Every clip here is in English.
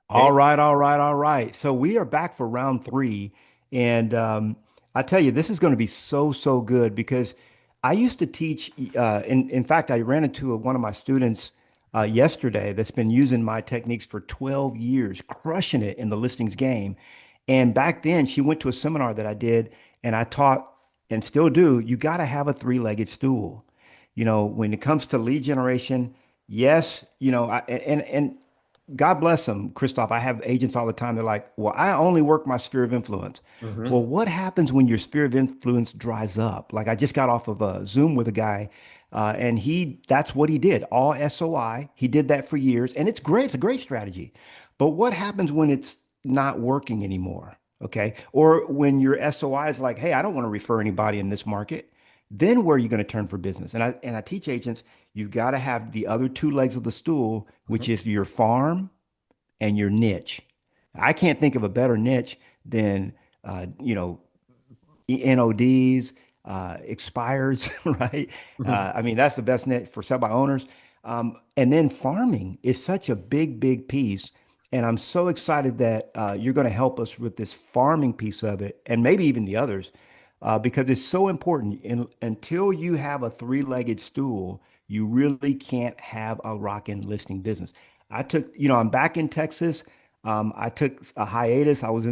All Okay. right, all right, all right. So we are back for round three. And I tell you, this is going to be so, so good because I used to teach. In fact, I ran into one of my students yesterday that's been using my techniques for 12 years, crushing it in the listings game. And back then, she went to a seminar that I did, and I taught and still do. You got to have a three-legged stool. When it comes to lead generation, yes, and God bless them, Christoph. I have agents all the time. They're like, well, I only work my sphere of influence. Well, Hmm. what happens when your sphere of influence dries up? Like I just got off of a Zoom with a guy, and that's what he did, all SOI. He did that for years, and it's great. It's a great strategy. But what happens when it's not working anymore? Okay. Or when your SOI is like, hey, I don't want to refer anybody in this market, then where are you going to turn for business? And I teach agents, you got to have the other two legs of the stool, which is your farm and your niche. I can't think of a better niche than uh, you know NODs, expires, right? Hmm. I mean, that's the best niche for sell by owners. And then farming is such a big, big piece. And I'm so excited that you're going to help us with this farming piece of it, and maybe even the others, because it's so important. Until you have a three-legged stool, you really can't have a rockin' listing business. I'm back in Texas. I took a hiatus. I was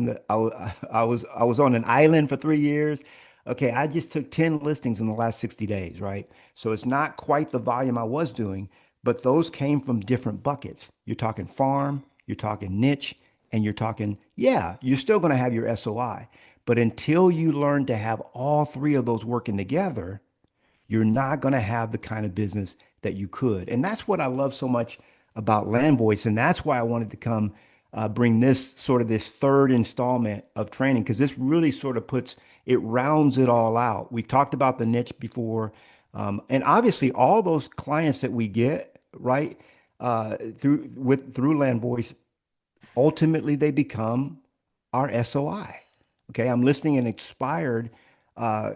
on an island for 3 years. Okay, I just took 10 listings in the last 60 days, right? So it's not quite the volume I was doing, but those came from different buckets. You're talking farm, you're talking niche, and you're talking, yeah, you're still going to have your SOI. But until you learn to have all three of those working together, you're not going to have the kind of business that you could. And that's what I love so much about Land Voice. And that's why I wanted to come bring this third installment of training, because this really sort of it rounds it all out. We've talked about the niche before. And obviously, all those clients that we get, right, through Land Voice, ultimately they become our SOI. Okay, I'm listing an expired.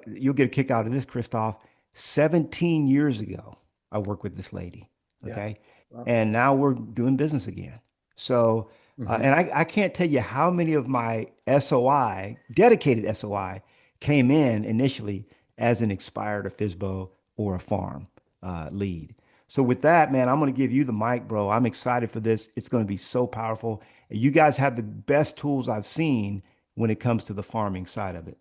You'll get a kick out of this, Christoph. 17 years ago, I worked with this lady. Yeah. Okay, Well, and now we're doing business again. So, hmm. and I can't tell you how many of my SOI, dedicated SOI, came in initially as an expired, a FISBO, or a farm lead. So with that, man, I'm going to give you the mic, bro. I'm excited for this. It's going to be so powerful. You guys have the best tools I've seen when it comes to the farming side of it.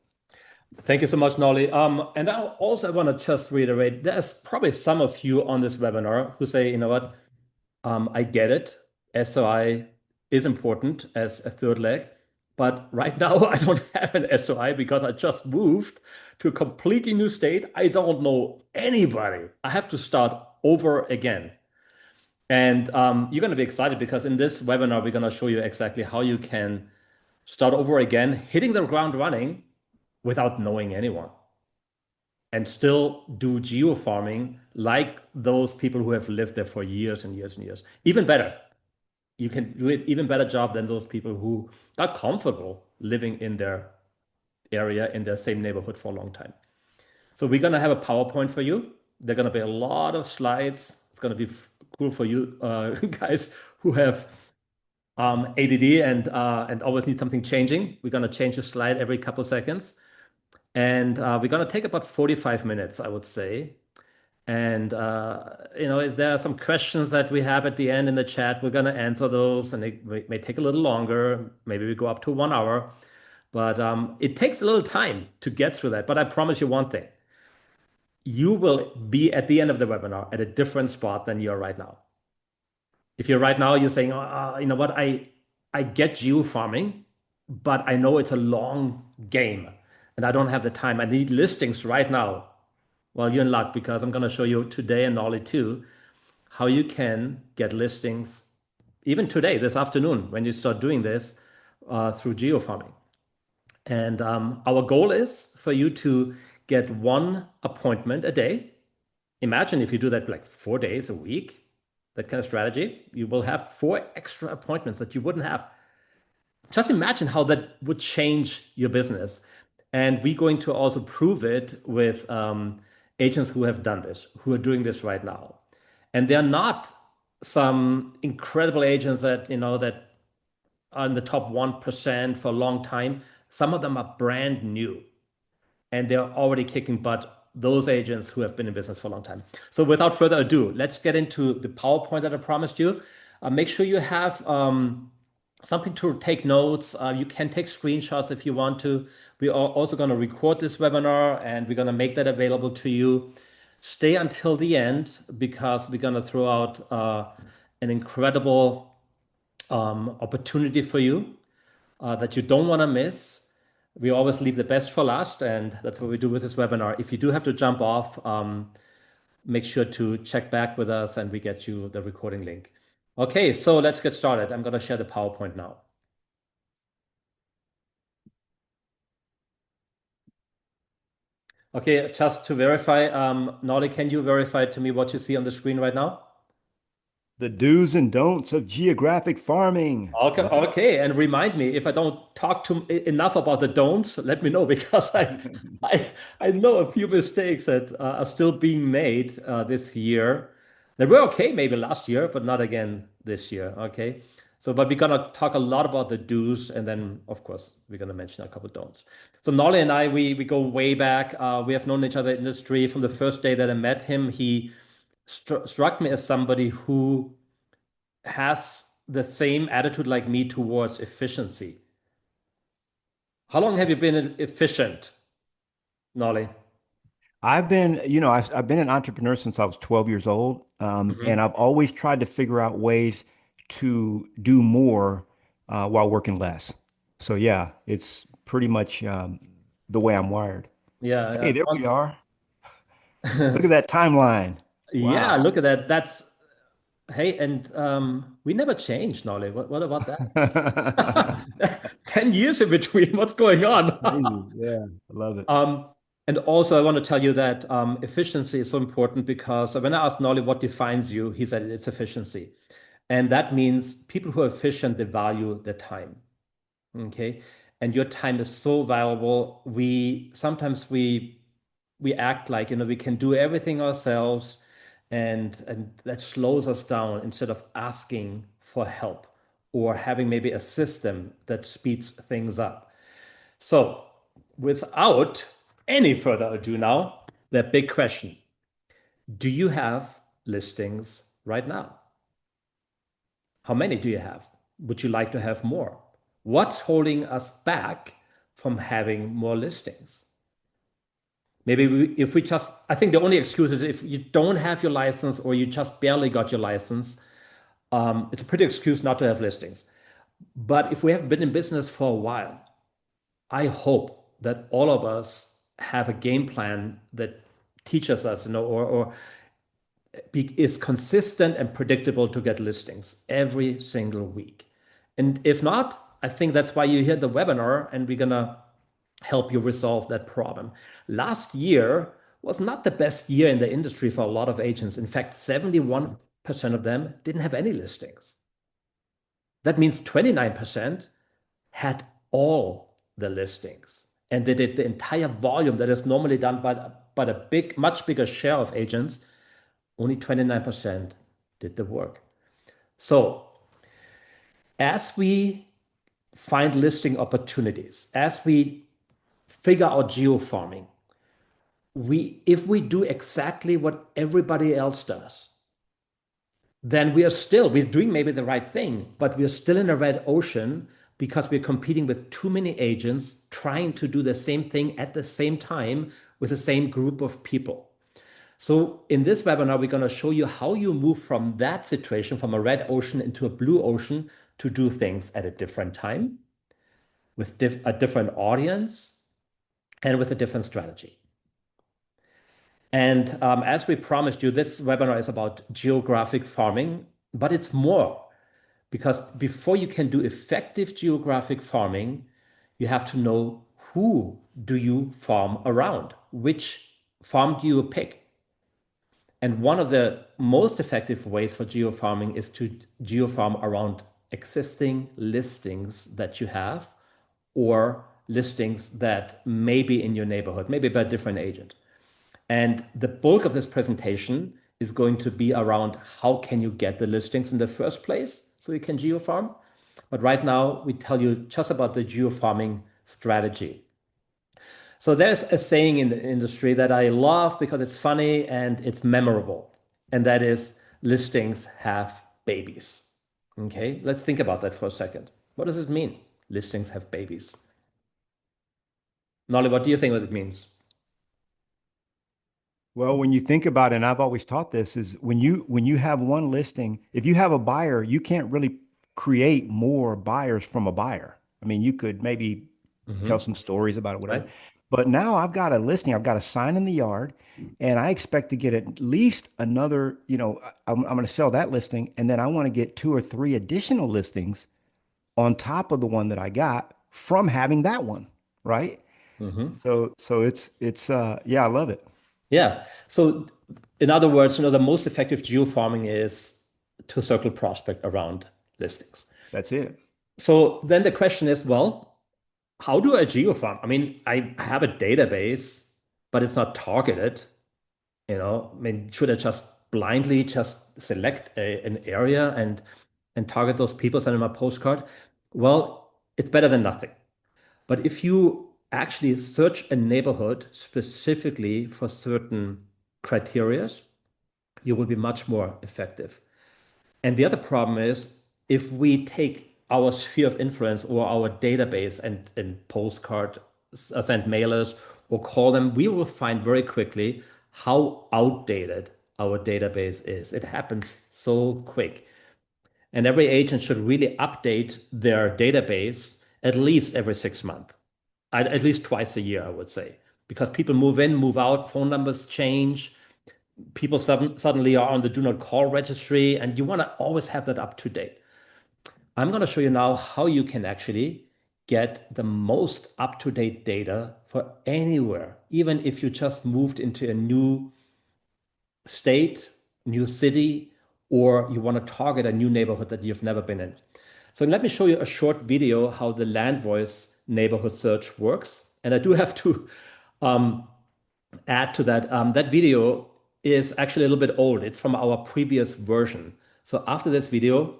Thank you so much, Nolly. And I also want to just reiterate, there's probably some of you on this webinar who say, you know what, I get it. SOI is important as a third leg, but right now I don't have an SOI because I just moved to a completely new state. I don't know anybody. I have to start over again. And you're going to be excited because in this webinar, we're going to show you exactly how you can start over again, hitting the ground running without knowing anyone, and still do geofarming like those people who have lived there for years and years and years. Even better, you can do it even better job than those people who are comfortable living in their area, in their same neighborhood for a long time. So we're going to have a PowerPoint for you. There are going to be a lot of slides. It's going to be cool for you guys who have ADD and always need something changing. We're going to change a slide every couple seconds. And we're going to take about 45 minutes, I would say. And if there are some questions that we have at the end in the chat, we're going to answer those, and it may take a little longer. Maybe we go up to 1 hour, but it takes a little time to get through that. But I promise you one thing: you will be at the end of the webinar at a different spot than you are right now. If you're right now, you're saying, you know what, I get geofarming, but I know it's a long game, and I don't have the time. I need listings right now. Well, you're in luck because I'm going to show you today and Ollie too how you can get listings even today, this afternoon, when you start doing this through geofarming. And our goal is for you to get one appointment a day. Imagine if you do that like 4 days a week, that kind of strategy, you will have four extra appointments that you wouldn't have. Just imagine how that would change your business. And we're going to also prove it with agents who have done this, who are doing this right now. And they're not some incredible agents that, in the top 1% for a long time. Some of them are brand new and they're already kicking butt, those agents who have been in business for a long time. So without further ado, let's get into the PowerPoint that I promised you. Make sure you have something to take notes. You can take screenshots if you want to. We are also going to record this webinar and we're going to make that available to you. Stay until the end because we're going to throw out an incredible opportunity for you that you don't want to miss. We always leave the best for last, and that's what we do with this webinar. If you do have to jump off, make sure to check back with us and we get you the recording link. Okay, so let's get started. I'm going to share the PowerPoint now. Okay, just to verify, Nolly, can you verify to me what you see on the screen right now? The do's and don'ts of geographic farming. Okay, Love okay, and remind me if I don't talk enough about the don'ts, let me know because I I know a few mistakes that are still being made this year. They were okay maybe last year, but not again this year. Okay, so but we're gonna talk a lot about the do's, and then of course we're gonna mention a couple don'ts. So Nolly and I, we go way back. We have known each other in the industry from the first day that I met him. He struck me as somebody who has the same attitude like me towards efficiency. How long have you been efficient, Nolly? I've been an entrepreneur since I was 12 years old, and Mhm. I've always tried to figure out ways to do more while working less. So yeah, it's pretty much the way I'm wired. Yeah, Hey, yeah. there we are. Look at that timeline. Yeah, Wow. look at that. That's hey, and we never changed, Nolly. What about that? 10 years in between. What's going on? Crazy. Yeah, I love it. Um, and also, I want to tell you that efficiency is so important because when I asked Nolly what defines you, he said it's efficiency. And that means people who are efficient, they value their time. Okay. And your time is so valuable. We sometimes we act like, we can do everything ourselves and that slows us down instead of asking for help or having maybe a system that speeds things up. So, without any further ado now, the big question. Do you have listings right now? How many do you have? Would you like to have more? What's holding us back from having more listings? Maybe if we just, I think the only excuse is if you don't have your license or you just barely got your license, it's a pretty excuse not to have listings. But if we have been in business for a while, I hope that all of us have a game plan that teaches us, or is consistent and predictable to get listings every single week. And if not, I think that's why you hear the webinar and we're gonna help you resolve that problem. Last year was not the best year in the industry for a lot of agents. In fact, 71% of them didn't have any listings. That means 29% had all the listings and they did the entire volume that is normally done by a much bigger share of agents. Only 29% did the work. So as we find listing opportunities, as we figure out geofarming, if we do exactly what everybody else does, then we're doing maybe the right thing, but we're still in a red ocean because we're competing with too many agents trying to do the same thing at the same time with the same group of people. So in this webinar, we're going to show you how you move from that situation, from a red ocean into a blue ocean, to do things at a different time, with a different audience, and with a different strategy. And as we promised you, this webinar is about geographic farming, but it's more because before you can do effective geographic farming, you have to know who do you farm around, which farm do you pick. And one of the most effective ways for geofarming is to geofarm around existing listings that you have or listings that may be in your neighborhood, maybe by a different agent. And the bulk of this presentation is going to be around how can you get the listings in the first place so you can geofarm. But right now, we tell you just about the geofarming strategy. So there's a saying in the industry that I love because it's funny and it's memorable, and that is listings have babies. Okay, let's think about that for a second. What does it mean? Listings have babies. Nolly, what do you think what it means? Well, when you think about it, and I've always taught this, is when you have one listing, if you have a buyer, you can't really create more buyers from a buyer. I mean, you could maybe tell Hmm. some stories about it, whatever. Right? But now I've got a listing, I've got a sign in the yard, and I expect to get at least another, I'm going to sell that listing, and then I want to get two or three additional listings on top of the one that I got from having that one, right? Hmm. So yeah, I love it. Yeah. So, in other words, the most effective geofarming is to circle prospect around listings. That's it. So then the question is, well, how do I geofarm? I mean, I have a database, but it's not targeted. I mean, should I just blindly just select an area and target those people, send them a postcard? Well, it's better than nothing. But if you actually search a neighborhood specifically for certain criterias, you will be much more effective. And the other problem is if we take our sphere of influence or our database and postcard, send mailers or call them, we will find very quickly how outdated our database is. It happens so quick. And every agent should really update their database at least every 6 months, at least twice a year, I would say, because people move in, move out, phone numbers change, people suddenly are on the do not call registry, and you want to always have that up to date. I'm going to show you now how you can actually get the most up to date data for anywhere, even if you just moved into a new state, new city, or you want to target a new neighborhood that you've never been in. So let me show you a short video how the land voice neighborhood search works. And I do have to um, add to that. That video is actually a little bit old. It's from our previous version. So after this video,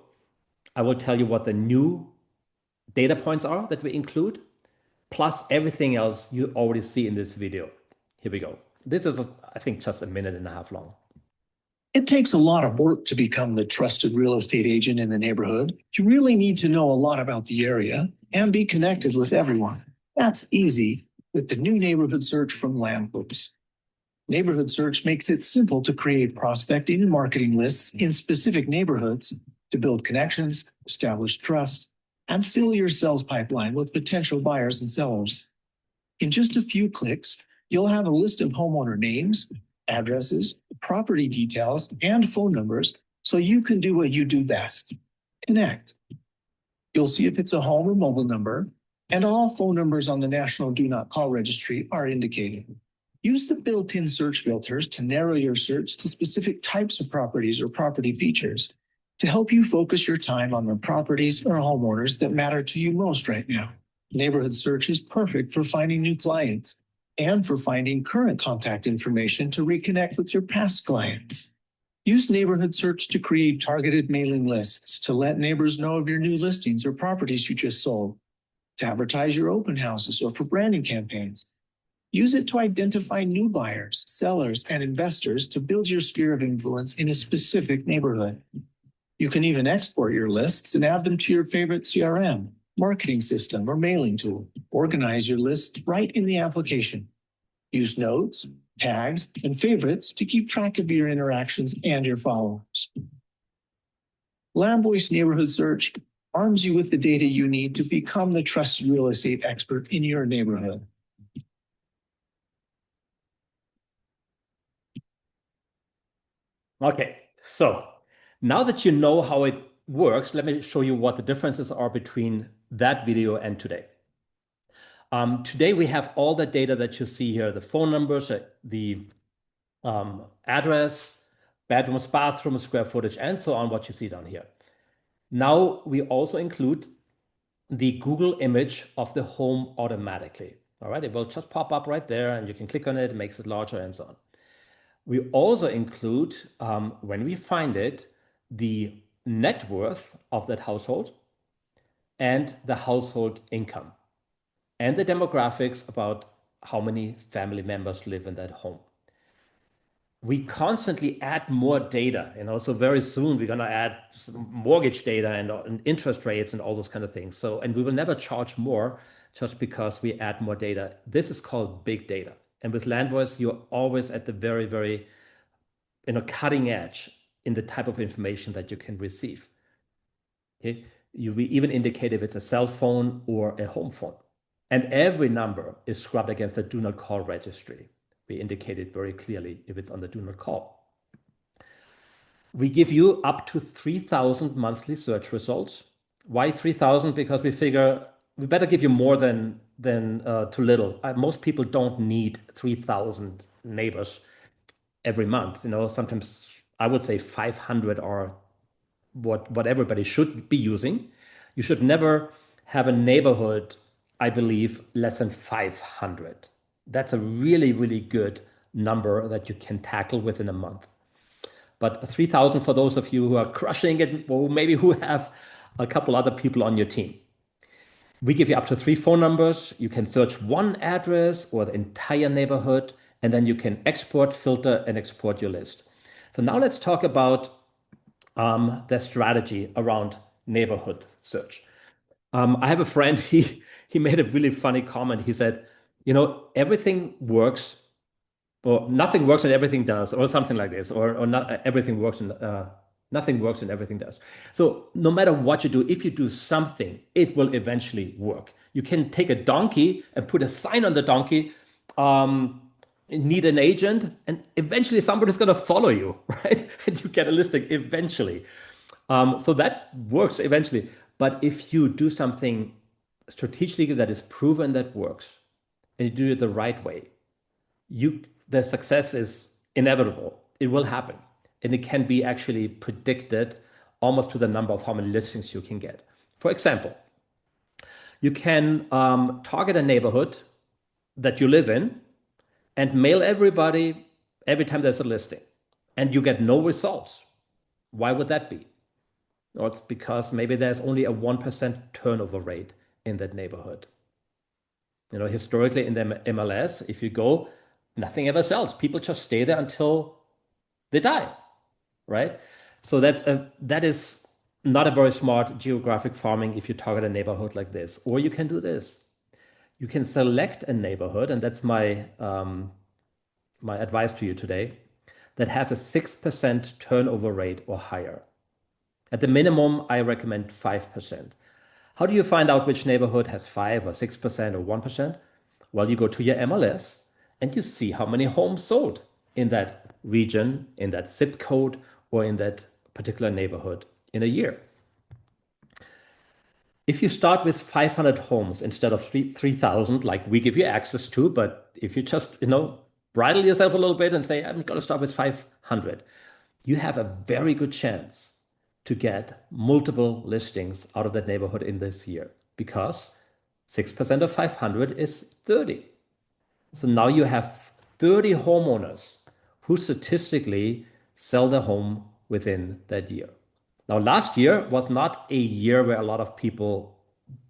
I will tell you what the new data points are that we include, plus everything else you already see in this video. Here we go. This is, I think, just a minute and a half long. It takes a lot of work to become the trusted real estate agent in the neighborhood. You really need to know a lot about the area and be connected with everyone. That's easy with the new neighborhood search from Landbooks. Neighborhood search makes it simple to create prospecting and marketing lists in specific neighborhoods to build connections, establish trust, and fill your sales pipeline with potential buyers and sellers. In just a few clicks, you'll have a list of homeowner names, addresses, property details, and phone numbers so you can do what you do best: connect. You'll see if it's a home or mobile number, and all phone numbers on the National Do Not Call Registry are indicated. Use the built-in search filters to narrow your search to specific types of properties or property features to help you focus your time on the properties or homeowners that matter to you most right now. Neighborhood search is perfect for finding new clients and for finding current contact information to reconnect with your past clients. Use neighborhood search to create targeted mailing lists to let neighbors know of your new listings or properties you just sold, to advertise your open houses or for branding campaigns. Use it to identify new buyers, sellers, and investors to build your sphere of influence in a specific neighborhood. You can even export your lists and add them to your favorite CRM, marketing system, or mailing tool. Organize your list right in the application. Use notes, tags, and favorites to keep track of your interactions and your followers. Landvoice Neighborhood Search arms you with the data you need to become the trusted real estate expert in your neighborhood. Okay, so now that you know how it works, let me show you what the differences are between that video and today. Today we have all the data that you see here, the phone numbers, the address, bedrooms, bathrooms, square footage, and so on, what you see down here. Now we also include the Google image of the home automatically. All right, it will just pop up right there and you can click on it, it makes it larger and so on. We also include, when we find it, the net worth of that household, and the household income and the demographics about how many family members live in that home. We constantly add more data, so very soon we're going to add some mortgage data and interest rates and all those kind of things. So, and we will never charge more just because we add more data. This is called big data. And with LandVoice, you're always at the very, very, cutting edge in the type of information that you can receive. Okay? We even indicate if it's a cell phone or a home phone. And every number is scrubbed against the do not call registry. We indicate it very clearly if it's on the do not call. We give you up to 3,000 monthly search results. Why 3,000? Because we figure we better give you more than too little. Most people don't need 3,000 neighbors every month. Sometimes I would say 500 are what everybody should be using. You should never have a neighborhood, I believe, less than 500. That's a really, really good number that you can tackle within a month. But 3,000 for those of you who are crushing it, or maybe who have a couple other people on your team. We give you up to 3 phone numbers. You can search one address or the entire neighborhood, and then you can export, filter, and export your list. So now let's talk about the strategy around neighborhood search. I have a friend, he made a really funny comment. He said, everything works, or nothing works and everything does, or something like this, or not everything works and nothing works and everything does. So no matter what you do, if you do something, it will eventually work. You can take a donkey and put a sign on the donkey, need an agent, and eventually somebody's going to follow you, right? And you get a listing eventually. So that works eventually. But if you do something strategically that is proven that works, and you do it the right way, the success is inevitable. It will happen. And it can be actually predicted almost to the number of how many listings you can get. For example, you can target a neighborhood that you live in and mail everybody every time there's a listing, and you get no results. Why would that be? Or it's because maybe there's only a 1% turnover rate in that neighborhood. Historically in the MLS, if you go, nothing ever sells. People just stay there until they die, right? So that is not a very smart geographic farming if you target a neighborhood like this. Or you can do this. You can select a neighborhood, and that's my advice to you today, that has a 6% turnover rate or higher. At the minimum, I recommend 5%. How do you find out which neighborhood has 5 or 6% or 1%? Well, you go to your MLS and you see how many homes sold in that region, in that zip code, or in that particular neighborhood in a year. If you start with 500 homes instead of 3,000, like we give you access to, but if you just, bridle yourself a little bit and say, I'm going to start with 500, you have a very good chance to get multiple listings out of that neighborhood in this year, because 6% of 500 is 30. So now you have 30 homeowners who statistically sell their home within that year. Now, last year was not a year where a lot of people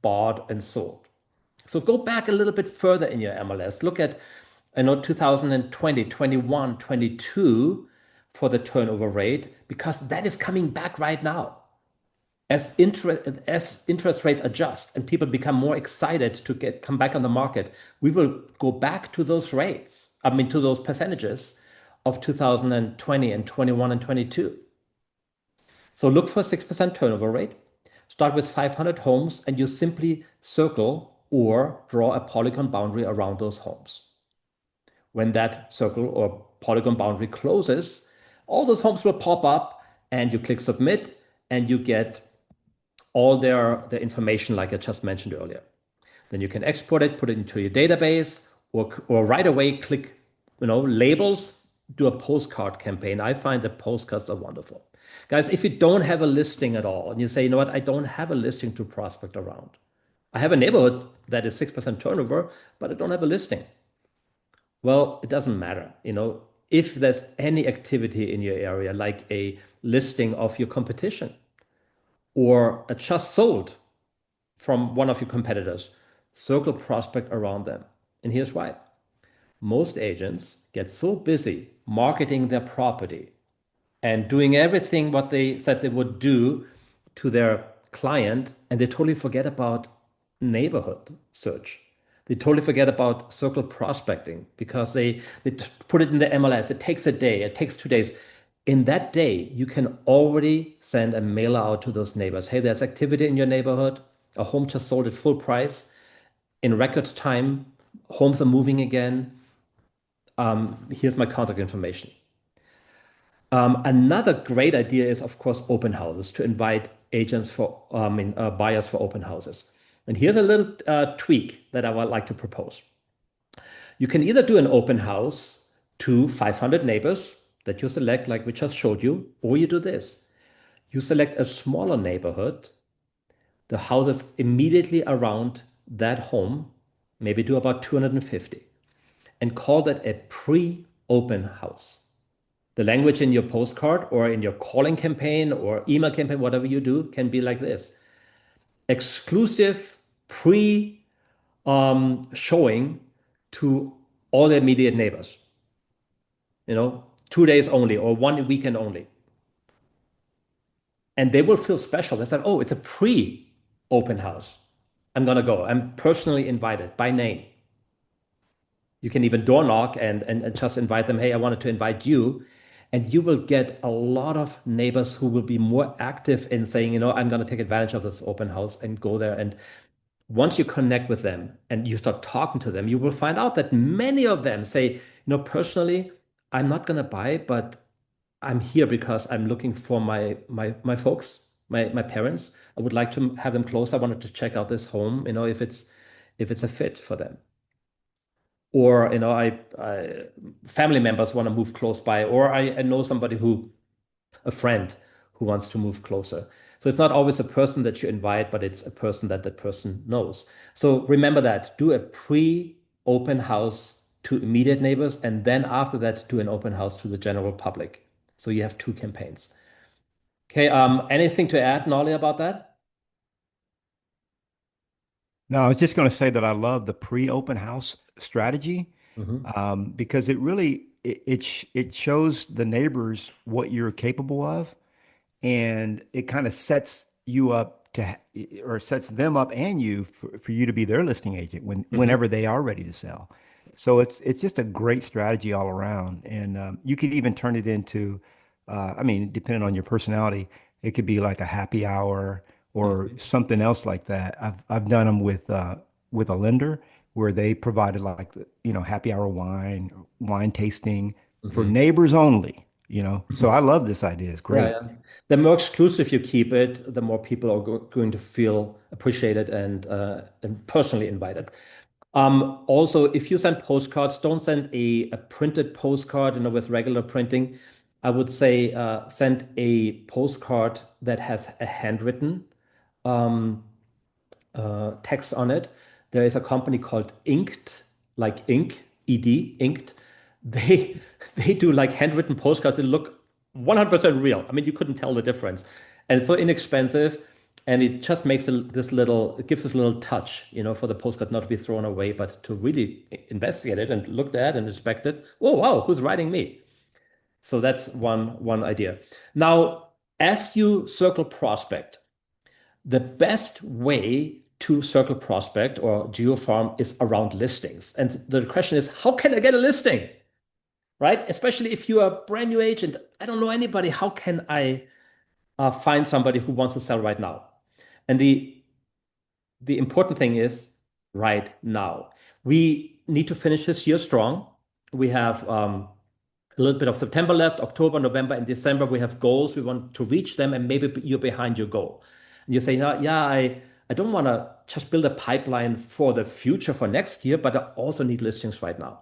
bought and sold. So go back a little bit further in your MLS. Look at 2020, 21, 22 for the turnover rate, because that is coming back right now. As interest rates adjust and people become more excited to come back on the market, we will go back to those rates, to those percentages of 2020 and 21 and 22. So look for 6% turnover rate, start with 500 homes, and you simply circle or draw a polygon boundary around those homes. When that circle or polygon boundary closes, all those homes will pop up, and you click submit, and you get all their information like I just mentioned earlier. Then you can export it, put it into your database, or right away click labels, do a postcard campaign. I find that postcards are wonderful. Guys, if you don't have a listing at all, and you say, what, I don't have a listing to prospect around. I have a neighborhood that is 6% turnover, but I don't have a listing. Well, it doesn't matter. If there's any activity in your area, like a listing of your competition or a just sold, from one of your competitors, circle prospect around them. And here's why. Most agents get so busy marketing their property and doing everything what they said they would do to their client, and they totally forget about neighborhood search. They totally forget about circle prospecting because they put it in the MLS. It takes a day, it takes 2 days. In that day, you can already send a mailer out to those neighbors. Hey, there's activity in your neighborhood. A home just sold at full price in record time. Homes are moving again. Here's my contact information. Another great idea is, of course, open houses to invite agents for, buyers for open houses. And here's a little tweak that I would like to propose. You can either do an open house to 500 neighbors that you select, like we just showed you, or you do this. You select a smaller neighborhood, the houses immediately around that home, maybe do about 250, and call that a pre-open house. The language in your postcard or in your calling campaign or email campaign, whatever you do, can be like this. Exclusive pre showing to all the immediate neighbors. 2 days only or 1 weekend only. And they will feel special. They say, oh, it's a pre-open house. I'm going to go. I'm personally invited by name. You can even door knock and just invite them. Hey, I wanted to invite you. And you will get a lot of neighbors who will be more active in saying, I'm going to take advantage of this open house and go there. And once you connect with them and you start talking to them, you will find out that many of them say, personally, I'm not going to buy, but I'm here because I'm looking for my folks, my parents. I would like to have them close. I wanted to check out this home, if it's a fit for them. Or I family members want to move close by, or I know somebody a friend who wants to move closer. So it's not always a person that you invite, but it's a person that person knows. So remember that. Do a pre-open house to immediate neighbors, and then after that, do an open house to the general public. So you have 2 campaigns. Okay, anything to add, Nolly, about that? No, I was just going to say that I love the pre-open house strategy because it really it shows the neighbors what you're capable of, and it kind of sets you up or sets them up and you for you to be their listing agent whenever they are ready to sell. So it's just a great strategy all around, and you could even turn it into, I mean, depending on your personality, it could be like a happy hour or something else like that. I've done them with a lender where they provided like happy hour wine tasting for neighbors only. So I love this idea. It's Yeah, great. yeah. The more exclusive you keep it, the more people are going to feel appreciated and personally invited. Also, if you send postcards, don't send a printed postcard, with regular printing. I would say send a postcard that has a handwritten um, text on it. There is a company called Inked, like ink, ED, Inked. They they do like handwritten postcards that look 100% real. I mean, you couldn't tell the difference, and it's so inexpensive, and it just makes it gives this little touch, for the postcard not to be thrown away, but to really investigate it and look at and inspect it. Oh wow, who's writing me? So that's one idea. Now, as you circle prospect, the best way to circle prospect or geofarm is around listings. And the question is, how can I get a listing? Right? Especially if you are a brand new agent, I don't know anybody. How can I find somebody who wants to sell right now? And the important thing is right now. We need to finish this year strong. We have a little bit of September left, October, November, and December. We have goals. We want to reach them, and maybe you're behind your goal. And you say, no, yeah, I don't want to just build a pipeline for the future for next year, but I also need listings right now.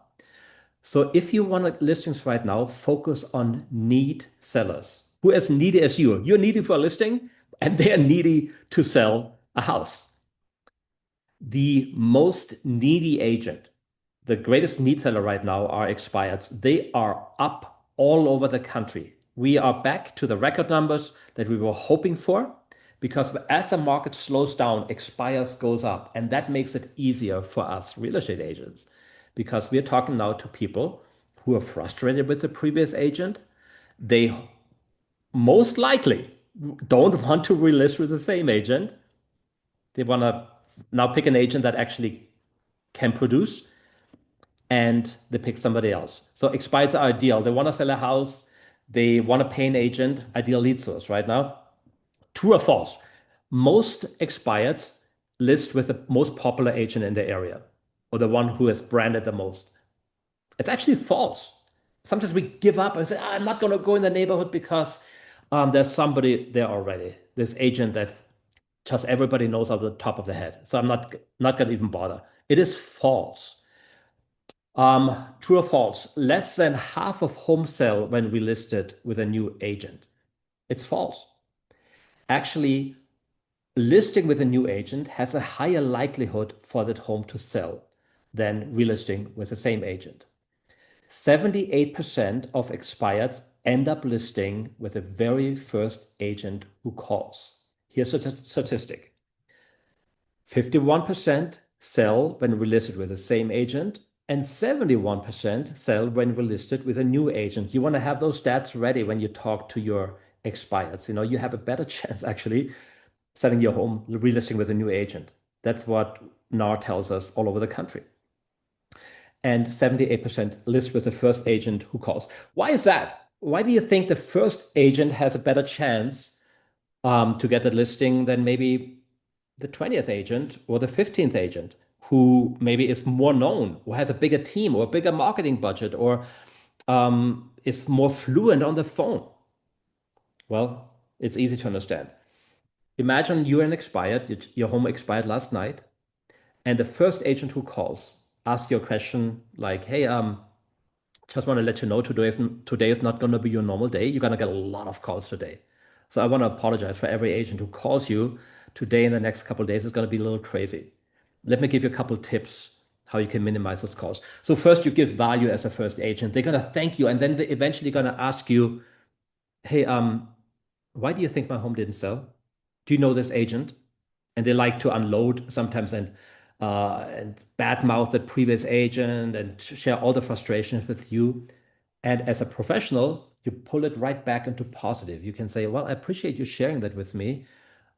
So if you want listings right now, focus on need sellers who are as needy as you. You're needy for a listing, and they are needy to sell a house. The most needy agent, the greatest need seller right now are expireds. They are up all over the country. We are back to the record numbers that we were hoping for. because as the market slows down, expires goes up, and that makes it easier for us real estate agents because we're talking now to people who are frustrated with the previous agent. They most likely don't want to relist with the same agent. They want to now pick an agent that actually can produce, and they pick somebody else. So expires are ideal. They want to sell a house. They want to pay an agent, ideal lead source right now. True or false? Most expireds list with the most popular agent in the area or the one who is branded the most. It's actually false. Sometimes we give up and say, I'm not going to go in the neighborhood because there's somebody there already, this agent that just everybody knows off the top of the head. So I'm not going to even bother. It is false. True or false? Less than half of homes sell when relisted with a new agent. It's false. Actually, listing with a new agent has a higher likelihood for that home to sell than relisting with the same agent. 78% of expireds end up listing with the very first agent who calls. Here's a statistic. 51% sell when relisted with the same agent, and 71% sell when relisted with a new agent. You want to have those stats ready when you talk to your expireds. You have a better chance actually selling your home, relisting with a new agent. That's what NAR tells us all over the country. And 78% list with the first agent who calls. Why is that? Why do you think the first agent has a better chance to get the listing than maybe the 20th agent or the 15th agent who maybe is more known, or has a bigger team or a bigger marketing budget, or is more fluent on the phone? Well, it's easy to understand. Imagine you're an expired, your home expired last night, and the first agent who calls asks you a question like, hey, just want to let you know today is not going to be your normal day. You're going to get a lot of calls today. So I want to apologize for every agent who calls you today. In the next couple of days, it's going to be a little crazy. Let me give you a couple of tips how you can minimize those calls. So first, you give value as a first agent. They're going to thank you, and then they're eventually going to ask you, hey, why do you think my home didn't sell? Do you know this agent? And they like to unload sometimes and badmouth the previous agent and share all the frustrations with you. And as a professional, you pull it right back into positive. You can say, well, I appreciate you sharing that with me.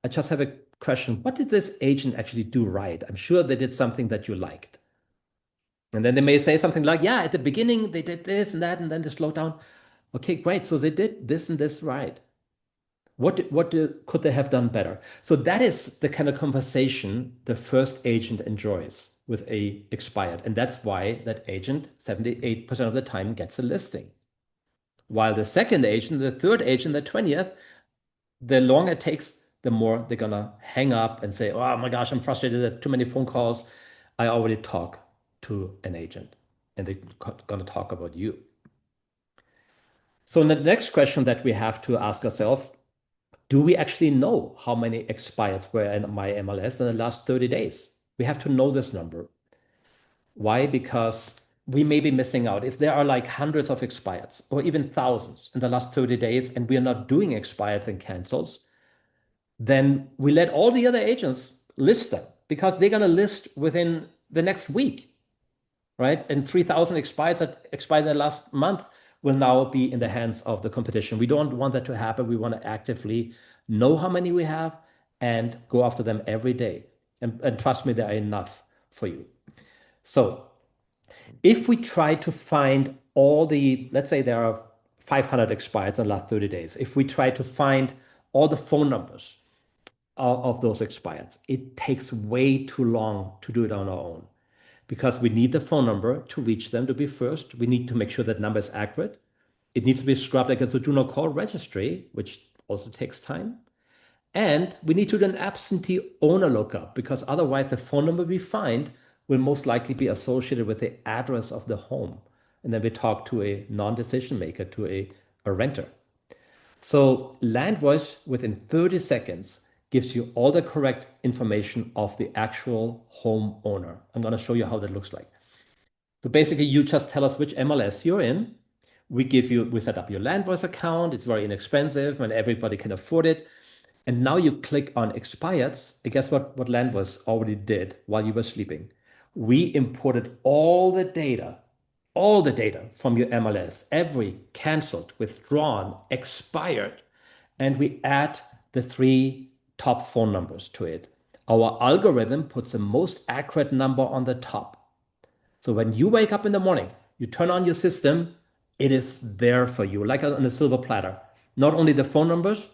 I just have a question. What did this agent actually do right? I'm sure they did something that you liked. And then they may say something like, yeah, at the beginning they did this and that, and then they slowed down. Okay, great. So they did this and this right. Could they have done better? So that is the kind of conversation the first agent enjoys with a expired. And that's why that agent 78% of the time gets a listing. While the second agent, the third agent, the 20th, the longer it takes, the more they're gonna hang up and say, oh my gosh, I'm frustrated, there's too many phone calls. I already talk to an agent and they're gonna talk about you. So the next question that we have to ask ourselves, do we actually know how many expireds were in my MLS in the last 30 days? We have to know this number. Why? Because we may be missing out. If there are like hundreds of expireds or even thousands in the last 30 days and we are not doing expireds and cancels, then we let all the other agents list them because they're going to list within the next week, right? And 3,000 expireds that expired in the last month will now be in the hands of the competition. We don't want that to happen. We want to actively know how many we have and go after them every day. And trust me, there are enough for you. So if we try to find all the, let's say there are 500 expireds in the last 30 days. If we try to find all the phone numbers of those expireds, it takes way too long to do it on our own, because we need the phone number to reach them to be first. We need to make sure that number is accurate. It needs to be scrubbed against the do not call registry, which also takes time. And we need to do an absentee owner lookup, because otherwise the phone number we find will most likely be associated with the address of the home. And then we talk to a non-decision maker, to a renter. So Land Voice within 30 seconds gives you all the correct information of the actual homeowner. I'm going to show you how that looks like. So basically, you just tell us which MLS you're in. We set up your Land Voice account. It's very inexpensive and everybody can afford it. And now you click on expireds, and guess what Landvoice already did while you were sleeping? We imported all the data from your MLS, every canceled, withdrawn, expired, and we add the 3 top phone numbers to it. Our algorithm puts the most accurate number on the top. So when you wake up in the morning, you turn on your system, it is there for you, like on a silver platter. Not only the phone numbers,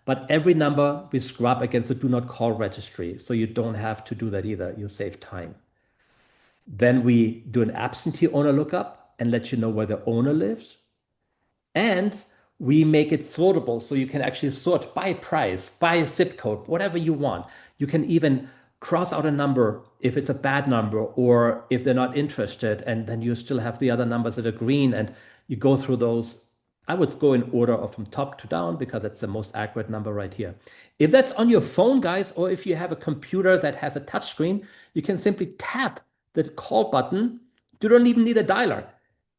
but every number we scrub against the do not call registry. So you don't have to do that either. You save time. Then we do an absentee owner lookup and let you know where the owner lives. And we make it sortable so you can actually sort by price, by zip code, whatever you want. You can even cross out a number if it's a bad number or if they're not interested, and then you still have the other numbers that are green, and you go through those. I would go in order of from top to down because that's the most accurate number right here. If that's on your phone, guys, or if you have a computer that has a touch screen, you can simply tap the call button. You don't even need a dialer,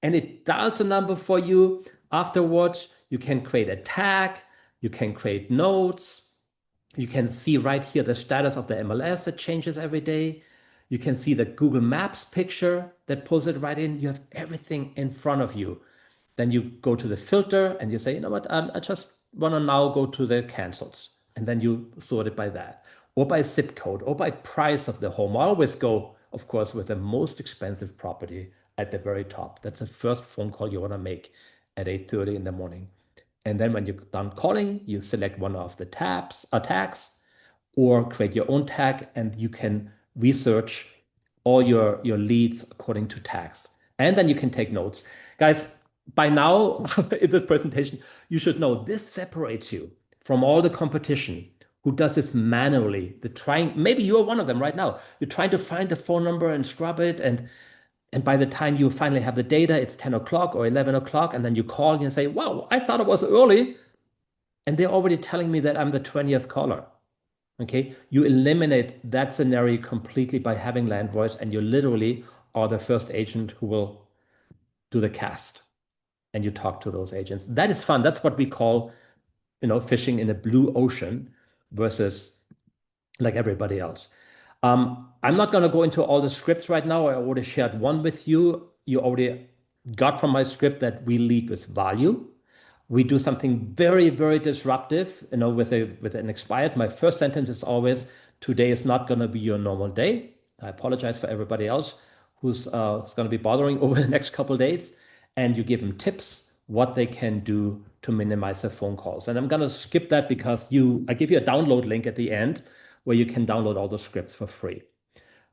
and it dials a number for you. Afterwards, you can create a tag, you can create notes, you can see right here the status of the MLS that changes every day. You can see the Google Maps picture that pulls it right in. You have everything in front of you. Then you go to the filter and you say, you know what, I just want to now go to the cancels. And then you sort it by that, or by zip code, or by price of the home. I always go, of course, with the most expensive property at the very top. That's the first phone call you want to make at 8:30 in the morning. And then when you're done calling, you select one of the tags, or create your own tag, and you can research all your leads according to tags. And then you can take notes. Guys, by now in this presentation, you should know this separates you from all the competition who does this manually. Maybe you're one of them right now. You're trying to find the phone number and scrub it, and by the time you finally have the data, it's 10 o'clock or 11 o'clock, and then you call and say, wow, I thought it was early. And they're already telling me that I'm the 20th caller. Okay, you eliminate that scenario completely by having Landvoice, and you literally are the first agent who will do the cast, and you talk to those agents. That is fun. That's what we call, fishing in a blue ocean versus like everybody else. I'm not going to go into all the scripts right now. I already shared one with you. You already got from my script that we lead with value. We do something very, very disruptive, with an expired. My first sentence is always, today is not going to be your normal day. I apologize for everybody else who's going to be bothering over the next couple of days. And you give them tips, what they can do to minimize their phone calls. And I'm going to skip that because I give you a download link at the end where you can download all the scripts for free.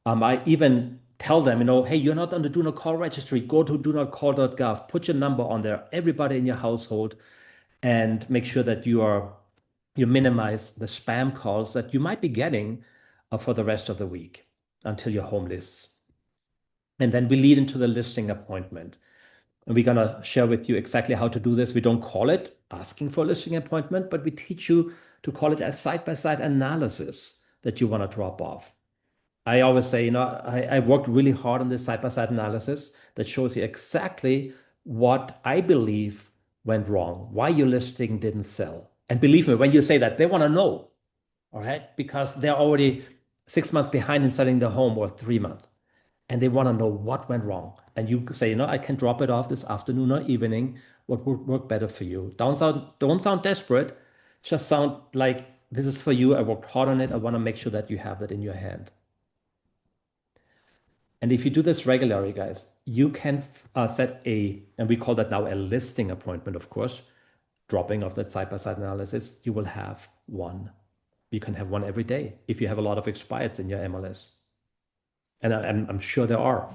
I even tell them, hey, you're not on the do not call registry. Go to do not call.gov, put your number on there, everybody in your household, and make sure that you minimize the spam calls that you might be getting for the rest of the week until your home lists. And then we lead into the listing appointment. And we're going to share with you exactly how to do this. We don't call it asking for a listing appointment, but we teach you to call it a side-by-side analysis that you want to drop off. I always say, I worked really hard on this side-by-side analysis that shows you exactly what I believe went wrong, why your listing didn't sell. And believe me, when you say that, they want to know, all right? Because they're already 6 months behind in selling their home, or 3 months. And they want to know what went wrong. And you say, I can drop it off this afternoon or evening. What would work better for you? Don't sound desperate. Just sound like this is for you. I worked hard on it. I want to make sure that you have that in your hand. And if you do this regularly, guys, you can set and we call that now a listing appointment, of course, dropping off that side-by-side analysis. You will have one. You can have one every day if you have a lot of expireds in your MLS. And I'm sure there are.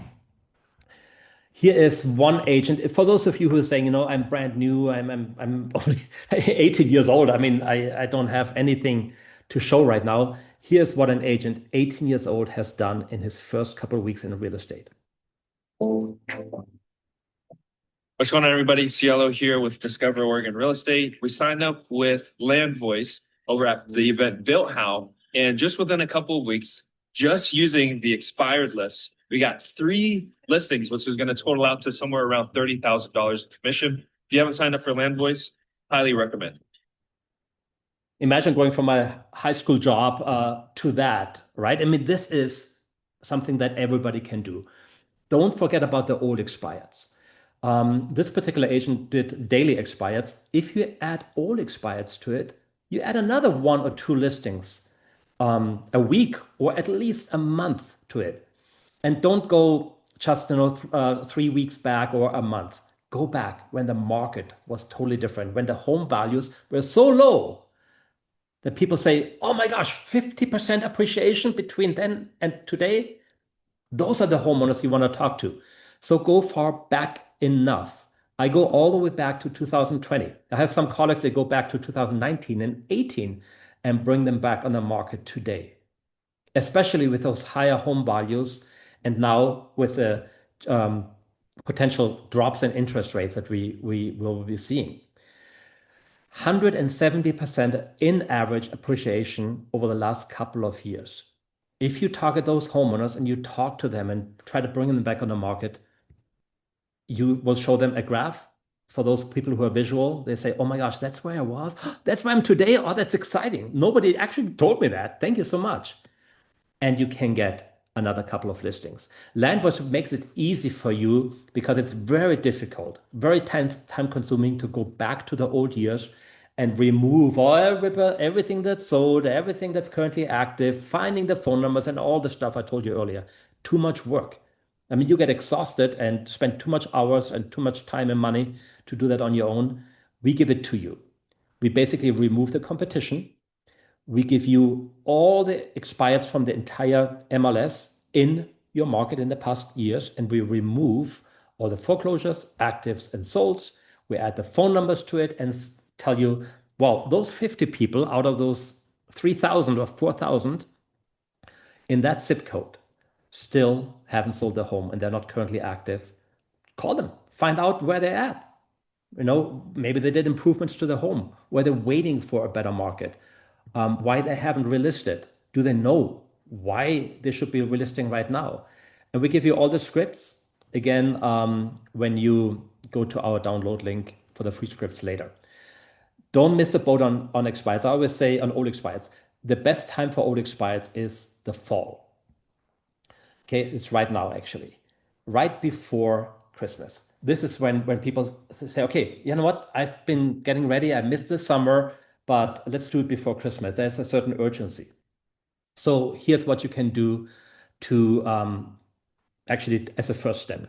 Here is one agent. For those of you who are saying, I'm brand new, I'm only 18 years old. I mean, I don't have anything to show right now. Here's what an agent 18 years old has done in his first couple of weeks in real estate. What's going on, everybody? Cielo here with Discover Oregon Real Estate. We signed up with Landvoice over at the event Built How, and just within a couple of weeks, just using the expired list, we got 3 listings, which is going to total out to somewhere around $30,000 in commission. If you haven't signed up for Landvoice, highly recommend. Imagine going from a high school job to that, right? I mean, this is something that everybody can do. Don't forget about the old expireds. This particular agent did daily expireds. If you add all expireds to it, you add another one or two listings a week or at least a month to it. And don't go just 3 weeks back or a month. Go back when the market was totally different, when the home values were so low that people say, oh my gosh, 50% appreciation between then and today. Those are the homeowners you want to talk to. So go far back enough. I go all the way back to 2020. I have some colleagues that go back to 2019 and 18 and bring them back on the market today, especially with those higher home values and now with the potential drops in interest rates that we will be seeing. 170% in average appreciation over the last couple of years. If you target those homeowners and you talk to them and try to bring them back on the market, you will show them a graph. For those people who are visual, they say, oh my gosh, that's where I was. That's where I'm today. Oh, that's exciting. Nobody actually told me that. Thank you so much. And you can get another couple of listings. Landvoice makes it easy for you because it's very difficult, very time consuming to go back to the old years and remove everything that's sold, everything that's currently active, finding the phone numbers and all the stuff I told you earlier. Too much work. I mean, you get exhausted and spend too much hours and too much time and money to do that on your own. We give it to you. We basically remove the competition. We give you all the expireds from the entire MLS in your market in the past years, and we remove all the foreclosures, actives, and solds. We add the phone numbers to it and tell you, well, those 50 people out of those 3,000 or 4,000 in that zip code still haven't sold their home and they're not currently active. Call them, find out where they're at. Maybe they did improvements to their home, where they're waiting for a better market, why they haven't relisted. Do they know why they should be relisting right now? And we give you all the scripts again when you go to our download link for the free scripts later. Don't miss the boat on expireds. I always say on old expireds, the best time for old expireds is the fall. Okay, it's right now actually, right before Christmas. This is when people say, okay, you know what? I've been getting ready. I missed the summer, but let's do it before Christmas. There's a certain urgency. So here's what you can do to actually, as a first step.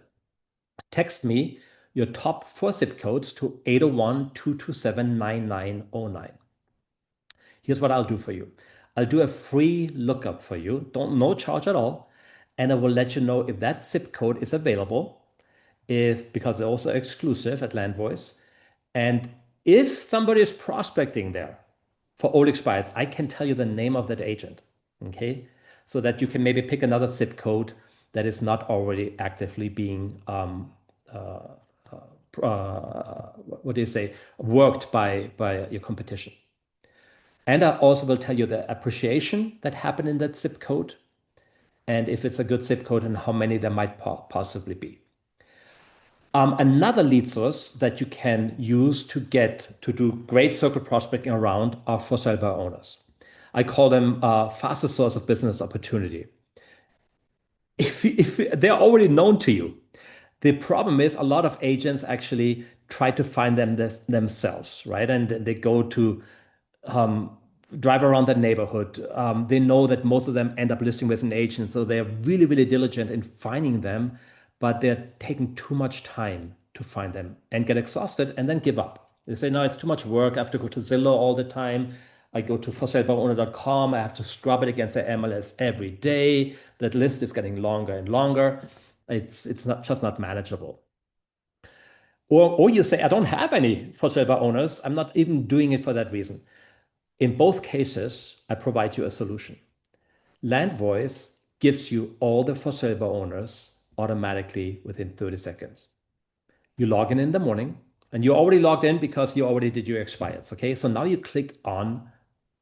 Text me your top 4 zip codes to 801-227-9909. Here's what I'll do for you. I'll do a free lookup for you. No charge at all. And I will let you know if that zip code is available, because they're also exclusive at Landvoice. And if somebody is prospecting there for old expireds, I can tell you the name of that agent, okay? So that you can maybe pick another zip code that is not already actively being, worked by your competition. And I also will tell you the appreciation that happened in that zip code, and if it's a good zip code and how many there might possibly be. Another lead source that you can use to do great circle prospecting around are for sale by owners. I call them fastest source of business opportunity. If they're already known to you, the problem is a lot of agents actually try to find them themselves, right? And they go to drive around that neighborhood. They know that most of them end up listing with an agent, so they're really, really diligent in finding them, but they're taking too much time to find them and get exhausted and then give up. They say, no, it's too much work. I have to go to Zillow all the time. I go to forsalebyowner.com. I have to scrub it against the MLS every day. That list is getting longer and longer. It's not manageable. Or you say, I don't have any for sale by owners. I'm not even doing it for that reason. In both cases, I provide you a solution. Landvoice gives you all the for sale by owners automatically within 30 seconds. You log in the morning, and you're already logged in because you already did your expireds. Okay, so now you click on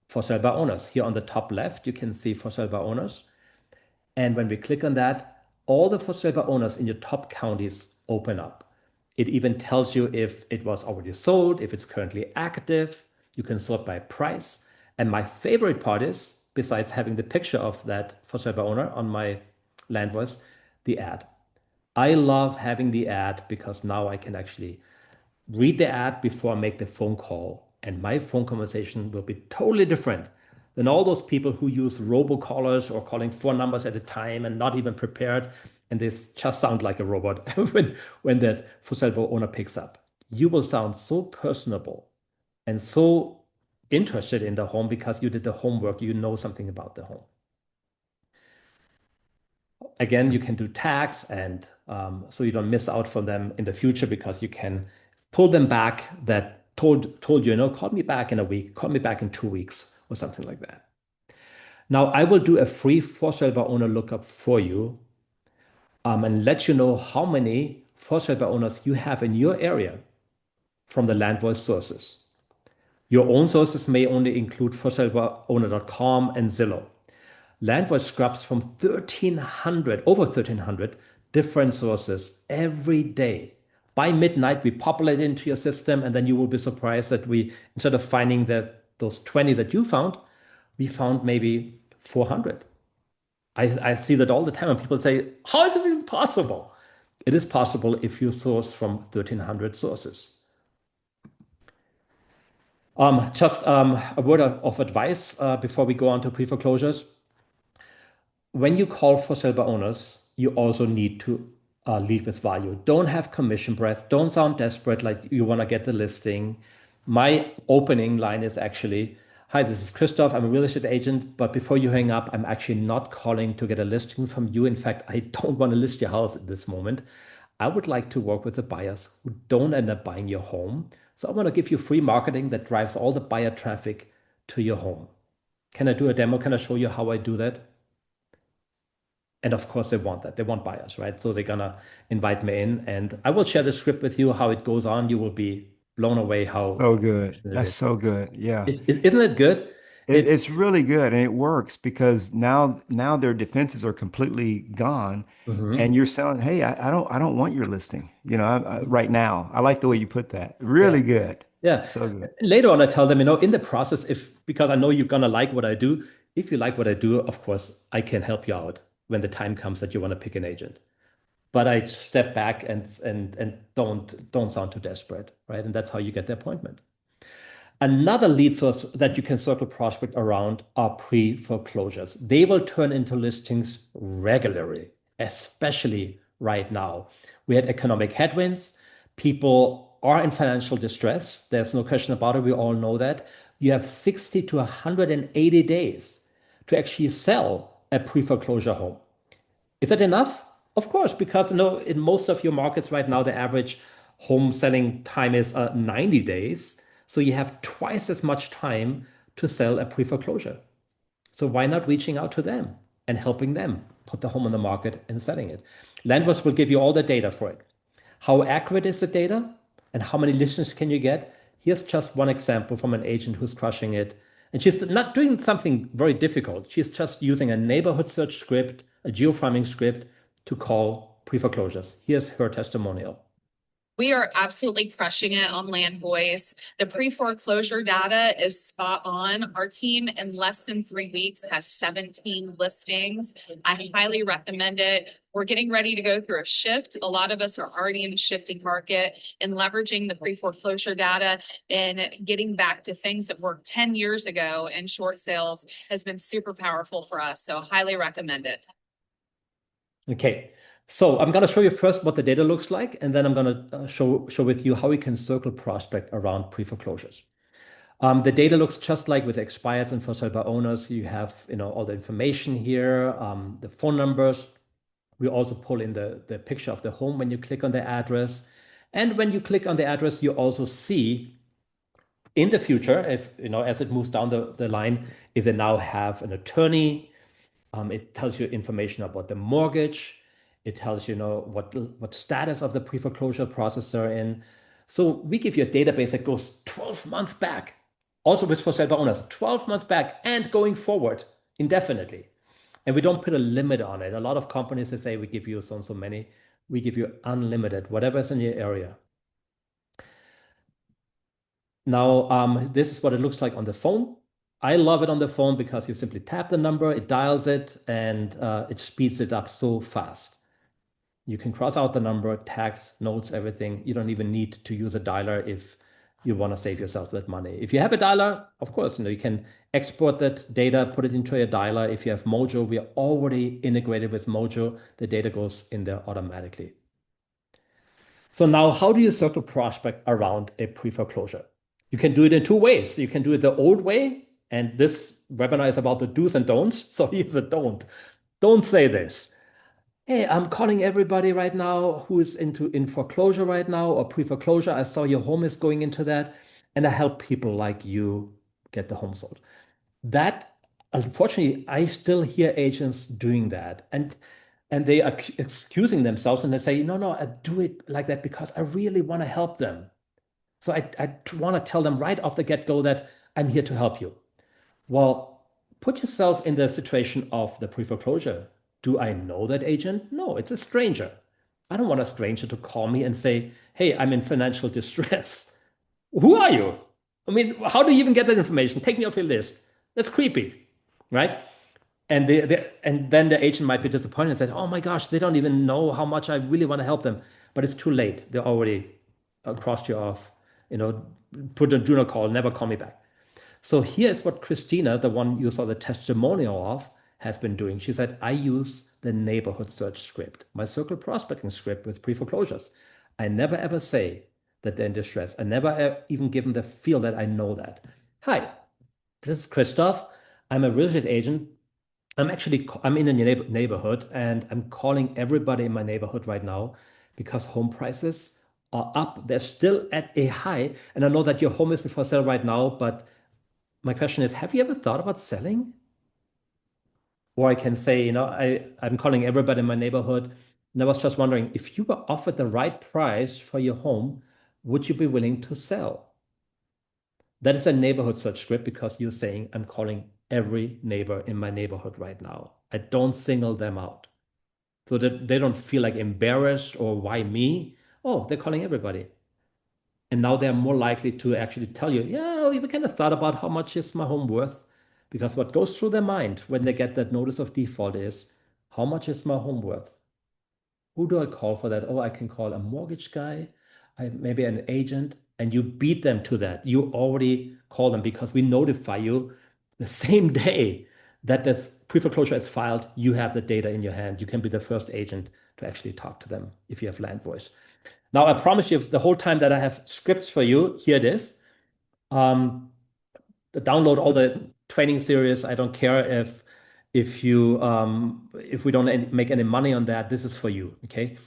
for sale by owners. Here on the top left, you can see for sale by owners. And when we click on that, all the for sale by owners in your top counties open up. It even tells you if it was already sold, if it's currently active. You can sort by price. And my favorite part is, besides having the picture of that for sale by owner on my land voice, the ad. I love having the ad because now I can actually read the ad before I make the phone call. And my phone conversation will be totally different than all those people who use robocallers or calling four numbers at a time and not even prepared. And this just sound like a robot when that for sale by owner picks up. You will sound so personable and so interested in the home because you did the homework, you know something about the home. Again, you can do tags, and so you don't miss out from them in the future because you can pull them back that told you, call me back in a week, call me back in 2 weeks, or something like that. Now, I will do a free for sale by owner lookup for you and let you know how many for sale by owners you have in your area from the land voice sources. Your own sources may only include for sale by owner.com and Zillow. Landvoice scrubs from 1,300, over 1,300 different sources every day. By midnight, we populate into your system, and then you will be surprised that instead of finding those 20 that you found, we found maybe 400. I see that all the time, and people say, how is this even possible? It is possible if you source from 1,300 sources. Just a word of advice before we go on to pre-foreclosures. When you call for sale by owners, you also need to lead with value. Don't have commission breath. Don't sound desperate like you want to get the listing. My opening line is actually, hi, this is Christoph. I'm a real estate agent, but before you hang up, I'm actually not calling to get a listing from you. In fact, I don't want to list your house at this moment. I would like to work with the buyers who don't end up buying your home. So I want to give you free marketing that drives all the buyer traffic to your home. Can I do a demo? Can I show you how I do that? And of course, they want that. They want buyers, right? So they're gonna invite me in, and I will share the script with you, how it goes on. You will be blown away how So good. efficient it That's is. so good. Yeah. Isn't it good? It's It's really good and it works because now their defenses are completely gone and Mhm. you're selling, hey, I don't want your listing. Right now. I like the way you put that. Yeah, Really good. yeah. So good. Later on, I tell them, in the process, because I know you're gonna like what I do. If you like what I do, of course, I can help you out when the time comes that you want to pick an agent. But I step back and don't sound too desperate, right? And that's how you get the appointment. Another lead source that you can circle prospect around are pre-foreclosures. They will turn into listings regularly, especially right now. We had economic headwinds. People are in financial distress. There's no question about it. We all know that. You have 60 to 180 days to actually sell a pre-foreclosure home. Is that enough? Of course, because in most of your markets right now, the average home selling time is 90 days. So you have twice as much time to sell a pre-foreclosure. So why not reaching out to them and helping them put the home on the market and selling it? Landverse will give you all the data for it. How accurate is the data and how many listings can you get? Here's just one example from an agent who's crushing it. And she's not doing something very difficult. She's just using a neighborhood search script, a geofarming script to call pre-foreclosures. Here's her testimonial. We are absolutely crushing it on Land Voice. The pre-foreclosure data is spot on. Our team in less than 3 weeks has 17 listings. I highly recommend it. We're getting ready to go through a shift. A lot of us are already in a shifting market, and leveraging the pre-foreclosure data and getting back to things that worked 10 years ago in short sales has been super powerful for us. So highly recommend it. Okay, so I'm going to show you first what the data looks like, and then I'm going to show with you how we can circle prospect around pre-foreclosures. The data looks just like with expires and for sale by owners. You have all the information here, the phone numbers. We also pull in the picture of the home when you click on the address. And when you click on the address, you also see in the future, if as it moves down the line, if they now have an attorney. It tells you information about the mortgage. It tells you, what status of the pre-foreclosure process they're in. So we give you a database that goes 12 months back, also with for sale by owners, 12 months back and going forward indefinitely. And we don't put a limit on it. A lot of companies, they say we give you so and so many. We give you unlimited, whatever is in your area. Now, this is what it looks like on the phone. I love it on the phone because you simply tap the number, it dials it, and it speeds it up so fast. You can cross out the number, tags, notes, everything. You don't even need to use a dialer if you want to save yourself that money. If you have a dialer, of course, you can export that data, put it into a dialer. If you have Mojo, we are already integrated with Mojo. The data goes in there automatically. So now, how do you circle prospect around a pre-foreclosure? You can do it in two ways. You can do it the old way, and this webinar is about the do's and don'ts. So here's a don't. Don't say this. Hey, I'm calling everybody right now who is in foreclosure right now or pre-foreclosure. I saw your home is going into that, and I help people like you get the home sold. That, unfortunately, I still hear agents doing that, and they are excusing themselves, and they say, no, I do it like that because I really want to help them. So I want to tell them right off the get-go that I'm here to help you. Well, put yourself in the situation of the pre-foreclosure. Do I know that agent? No, it's a stranger. I don't want a stranger to call me and say, hey, I'm in financial distress. Who are you? I mean, how do you even get that information? Take me off your list. That's creepy, right? And then the agent might be disappointed and said, oh my gosh, they don't even know how much I really want to help them. But it's too late. They already crossed you off, put a do not call, never call me back. So here's what Christina, the one you saw the testimonial of, has been doing. She said, I use the neighborhood search script, my circle prospecting script with pre-foreclosures. I never ever say that they're in distress. I never even give them the feel that I know that. Hi, this is Christoph. I'm a real estate agent. I'm in a neighborhood, and I'm calling everybody in my neighborhood right now because home prices are up. They're still at a high. And I know that your home isn't for sale right now, but my question is, have you ever thought about selling? Or I can say, I'm calling everybody in my neighborhood, and I was just wondering, if you were offered the right price for your home, would you be willing to sell? That is a neighborhood search script because you're saying, I'm calling every neighbor in my neighborhood right now. I don't single them out so that they don't feel like embarrassed or why me? Oh, they're calling everybody. And now they're more likely to actually tell you, yeah, we kind of thought about how much is my home worth? Because what goes through their mind when they get that notice of default is, how much is my home worth? Who do I call for that? Oh, I can call a mortgage guy, maybe an agent, and you beat them to that. You already call them because we notify you the same day that this pre-foreclosure is filed. You have the data in your hand. You can be the first agent to actually talk to them if you have land voice. Now, I promise you the whole time that I have scripts for you, here it is. Download all the training series. I don't care if we don't make any money on that. This is for you, okay?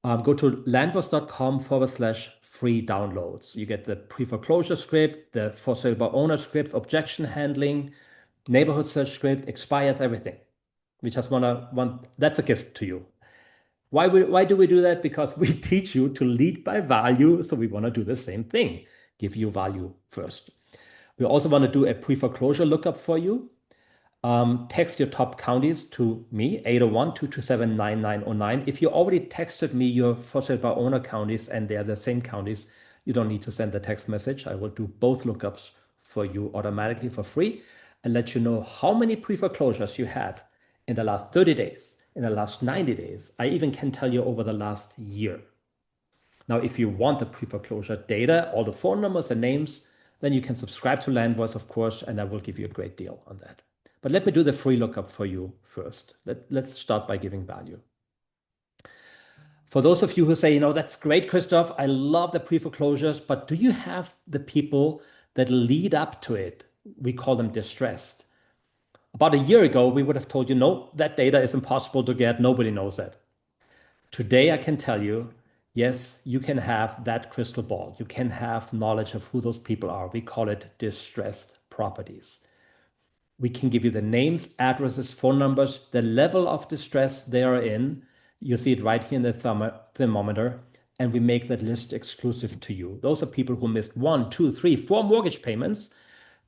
Go to landvoice.com/free downloads. You get the pre-foreclosure script, the for sale by owner script, objection handling, neighborhood search script, expires, everything. We just that's a gift to you. Why do we do that? Because we teach you to lead by value. So we want to do the same thing, give you value first. We also want to do a pre-foreclosure lookup for you. Text your top counties to me, 801-227-9909. If you already texted me your for sale by owner counties and they are the same counties, you don't need to send the text message. I will do both lookups for you automatically for free and let you know how many pre-foreclosures you had in the last 30 days, in the last 90 days. I even can tell you over the last year. Now, if you want the pre-foreclosure data, all the phone numbers and names, then you can subscribe to LandVoice, of course, and I will give you a great deal on that. But let me do the free lookup for you first. Let's start by giving value. For those of you who say, that's great, Christoph, I love the pre-foreclosures, but do you have the people that lead up to it? We call them distressed. About a year ago, we would have told you, no, that data is impossible to get. Nobody knows that. Today, I can tell you, yes, you can have that crystal ball. You can have knowledge of who those people are. We call it distressed properties. We can give you the names, addresses, phone numbers, the level of distress they are in. You see it right here in the thermometer, and we make that list exclusive to you. Those are people who missed 1, 2, 3, 4 mortgage payments.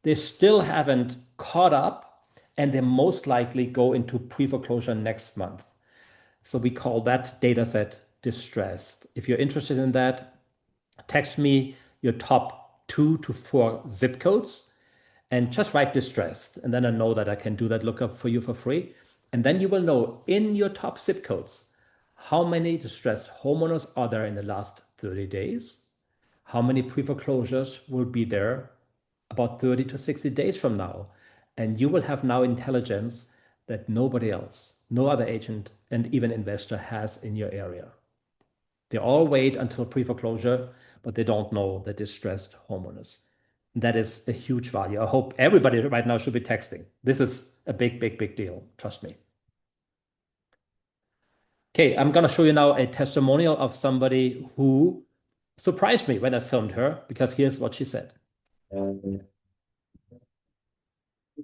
They still haven't caught up, and they most likely go into pre-foreclosure next month. So we call that data set distressed. If you're interested in that, text me your top 2 to 4 zip codes, and just write distressed. And then I know that I can do that lookup for you for free. And then you will know in your top zip codes, how many distressed homeowners are there in the last 30 days? How many pre-foreclosures will be there about 30 to 60 days from now? And you will have now intelligence that nobody else, no other agent and even investor has in your area. They all wait until pre-foreclosure, but they don't know the distressed homeowners. That is a huge value. I hope everybody right now should be texting. This is a big, big, big deal. Trust me. Okay, I'm going to show you now a testimonial of somebody who surprised me when I filmed her, because here's what she said.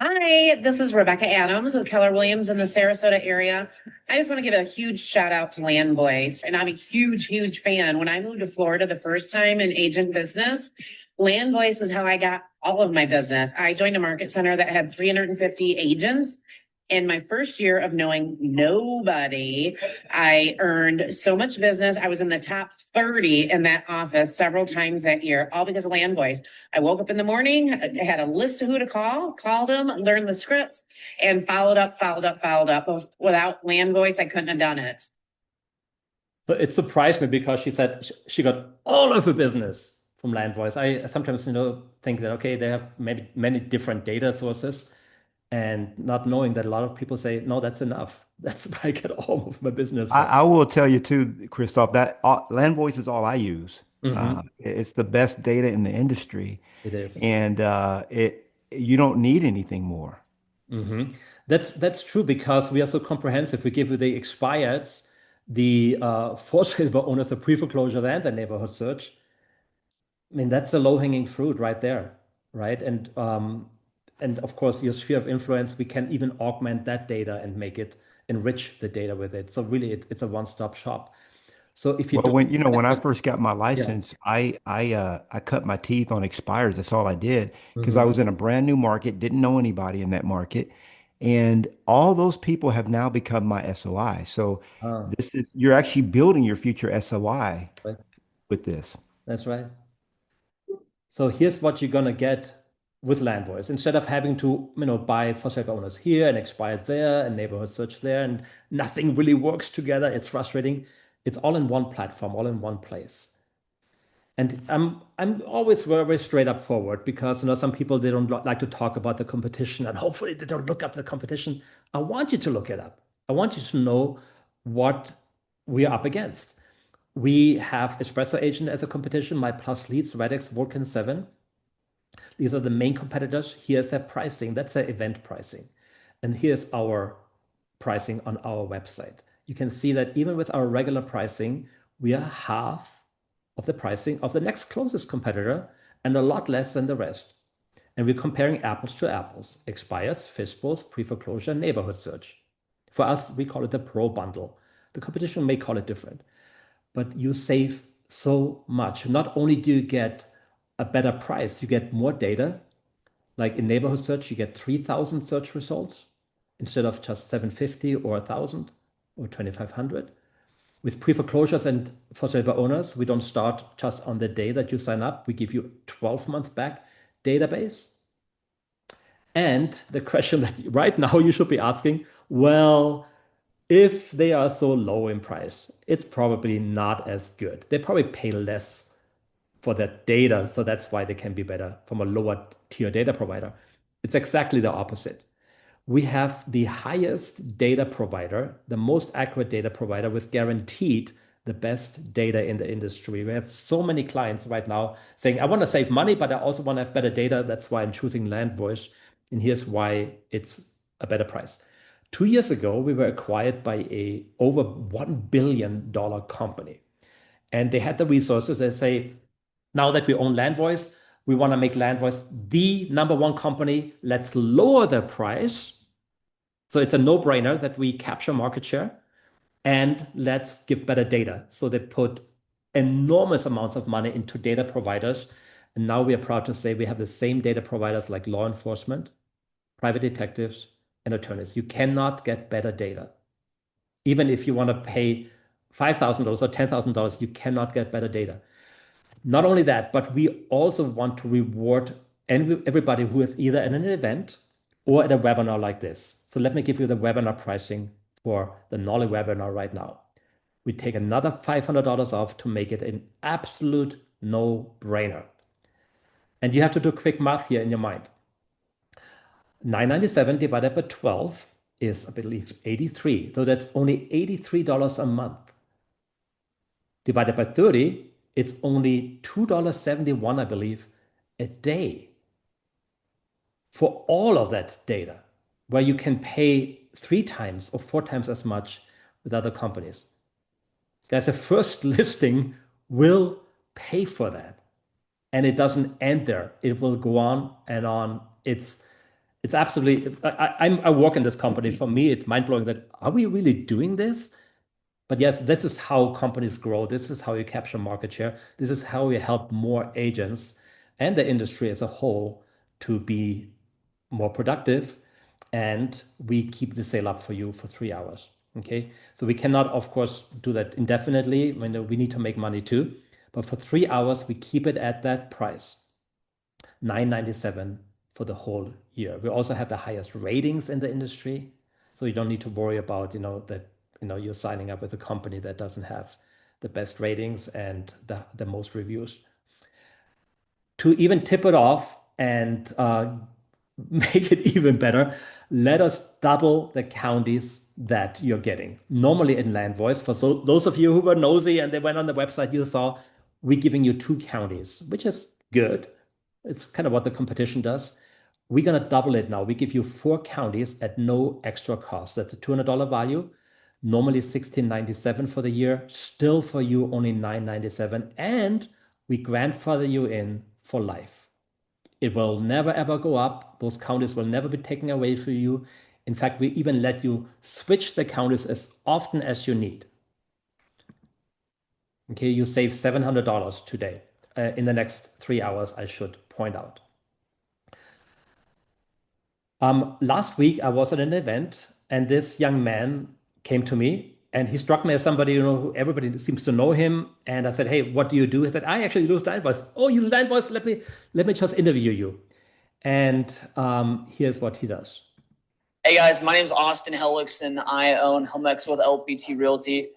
Hi, this is Rebecca Adams with Keller Williams in the Sarasota area. I just want to give a huge shout out to Land Voice, and I'm a huge, huge fan. When I moved to Florida the first time in agent business, Land Voice is how I got all of my business. I joined a market center that had 350 agents. In my first year of knowing nobody, I earned so much business. I was in the top 30 in that office several times that year, all because of Land Voice. I woke up in the morning, I had a list of who to call, called them, learned the scripts, and followed up. Without Land Voice, I couldn't have done it. So it surprised me because she said she got all of her business from Land Voice. I sometimes, think that, okay, they have maybe many different data sources, and not knowing that a lot of people say, no, that's enough. That's where I get all of my business from. I will tell you too, Christoph, that Land Voice is all I use. Mhm. It's the best data in the industry, It is. and you don't need anything more. Mhm. That's true because we are so comprehensive. We give you the expireds, the for sale by owners, a pre-foreclosure, and the neighborhood search. I mean, that's the low-hanging fruit right there, right? And of course, your sphere of influence, we can even augment that data and make it enrich the data with it. So really, it's a one-stop shop. So if you Well, don't, when I first got my yeah. license, I cut my teeth on expires. That's all I did because I Mhm. was in a brand new market, didn't know anybody in that market, and all those people have now become my SOI. So Ah, you're actually building your future SOI right. with this. That's right. So here's what you're gonna get with Land Voice. Instead of having to, buy for sale by owners here and expired there and neighborhood search there, and nothing really works together. It's frustrating. It's all in one platform, all in one place. And I'm always very, very straight up forward because some people they don't like to talk about the competition, and hopefully they don't look up the competition. I want you to look it up. I want you to know what we are up against. We have Espresso Agent as a competition, My Plus Leads, Radix, Vulcan 7. These are the main competitors. Here's their pricing. That's their event pricing. And here's our pricing on our website. You can see that even with our regular pricing, we are half of the pricing of the next closest competitor and a lot less than the rest. And we're comparing apples to apples, expireds, FISBOs, pre-foreclosure, neighborhood search. For us, we call it the Pro Bundle. The competition may call it different, but you save so much. Not only do you get a better price, you get more data. Like in neighborhood search, you get 3,000 search results instead of just 750 or 1,000 or 2,500. With pre-foreclosures and for sale by owners, we don't start just on the day that you sign up. We give you 12 months back database. And the question that right now you should be asking, well, if they are so low in price, it's probably not as good. They probably pay less for that data. So that's why they can be better from a lower tier data provider. It's exactly the opposite. We have the highest data provider, the most accurate data provider with guaranteed the best data in the industry. We have so many clients right now saying, I want to save money, but I also want to have better data. That's why I'm choosing Land Voice. And here's why it's a better price. 2 years ago, we were acquired by a over $1 billion company. And they had the resources. They say, now that we own Land Voice, we want to make Land Voice the number one company. Let's lower the price. So it's a no-brainer that we capture market share and let's give better data. So they put enormous amounts of money into data providers. And now we are proud to say we have the same data providers like law enforcement, private detectives, and attorneys. You cannot get better data. Even if you want to pay $5,000 or $10,000, you cannot get better data. Not only that, but we also want to reward everybody who is either at an event or at a webinar like this. So let me give you the webinar pricing for the Knolly webinar right now. We take another $500 off to make it an absolute no-brainer. And you have to do quick math here in your mind. $997 divided by 12 is, I believe, 83. So that's only $83 a month. Divided by 30, it's only $2.71, I believe, a day for all of that data, where you can pay 3 times or 4 times as much with other companies. Guys, the first listing will pay for that. And it doesn't end there. It will go on and on. It's absolutely, I work in this company. For me, it's mind-blowing that, are we really doing this? But yes, this is how companies grow. This is how you capture market share. This is how you help more agents and the industry as a whole to be more productive. And we keep the sale up for you for 3 hours. Okay. So we cannot, of course, do that indefinitely. When we need to make money too. But for 3 hours, we keep it at that price, $997 for the whole year. We also have the highest ratings in the industry. So you don't need to worry about, that, you're signing up with a company that doesn't have the best ratings and the most reviews. To even tip it off and make it even better, let us double the counties that you're getting. Normally in Land Voice, for those of you who were nosy and they went on the website, you saw we're giving you 2 counties, which is good. It's kind of what the competition does. We're going to double it now. We give you 4 counties at no extra cost. That's a $200 value. Normally $1,697 for the year. Still for you, only $997. And we grandfather you in for life. It will never, ever go up. Those counties will never be taken away from you. In fact, we even let you switch the counties as often as you need. Okay, you save $700 today. In the next 3 hours, I should point out. Last week, I was at an event, and this young man came to me, and he struck me as somebody, who everybody seems to know him. And I said, "Hey, what do you do?" He said, "I actually do Land Voice." "Oh, you do Land Voice? Let me just interview you." And here's what he does. Hey guys, my name is Austin Hellickson. I own Helmex with LPT Realty.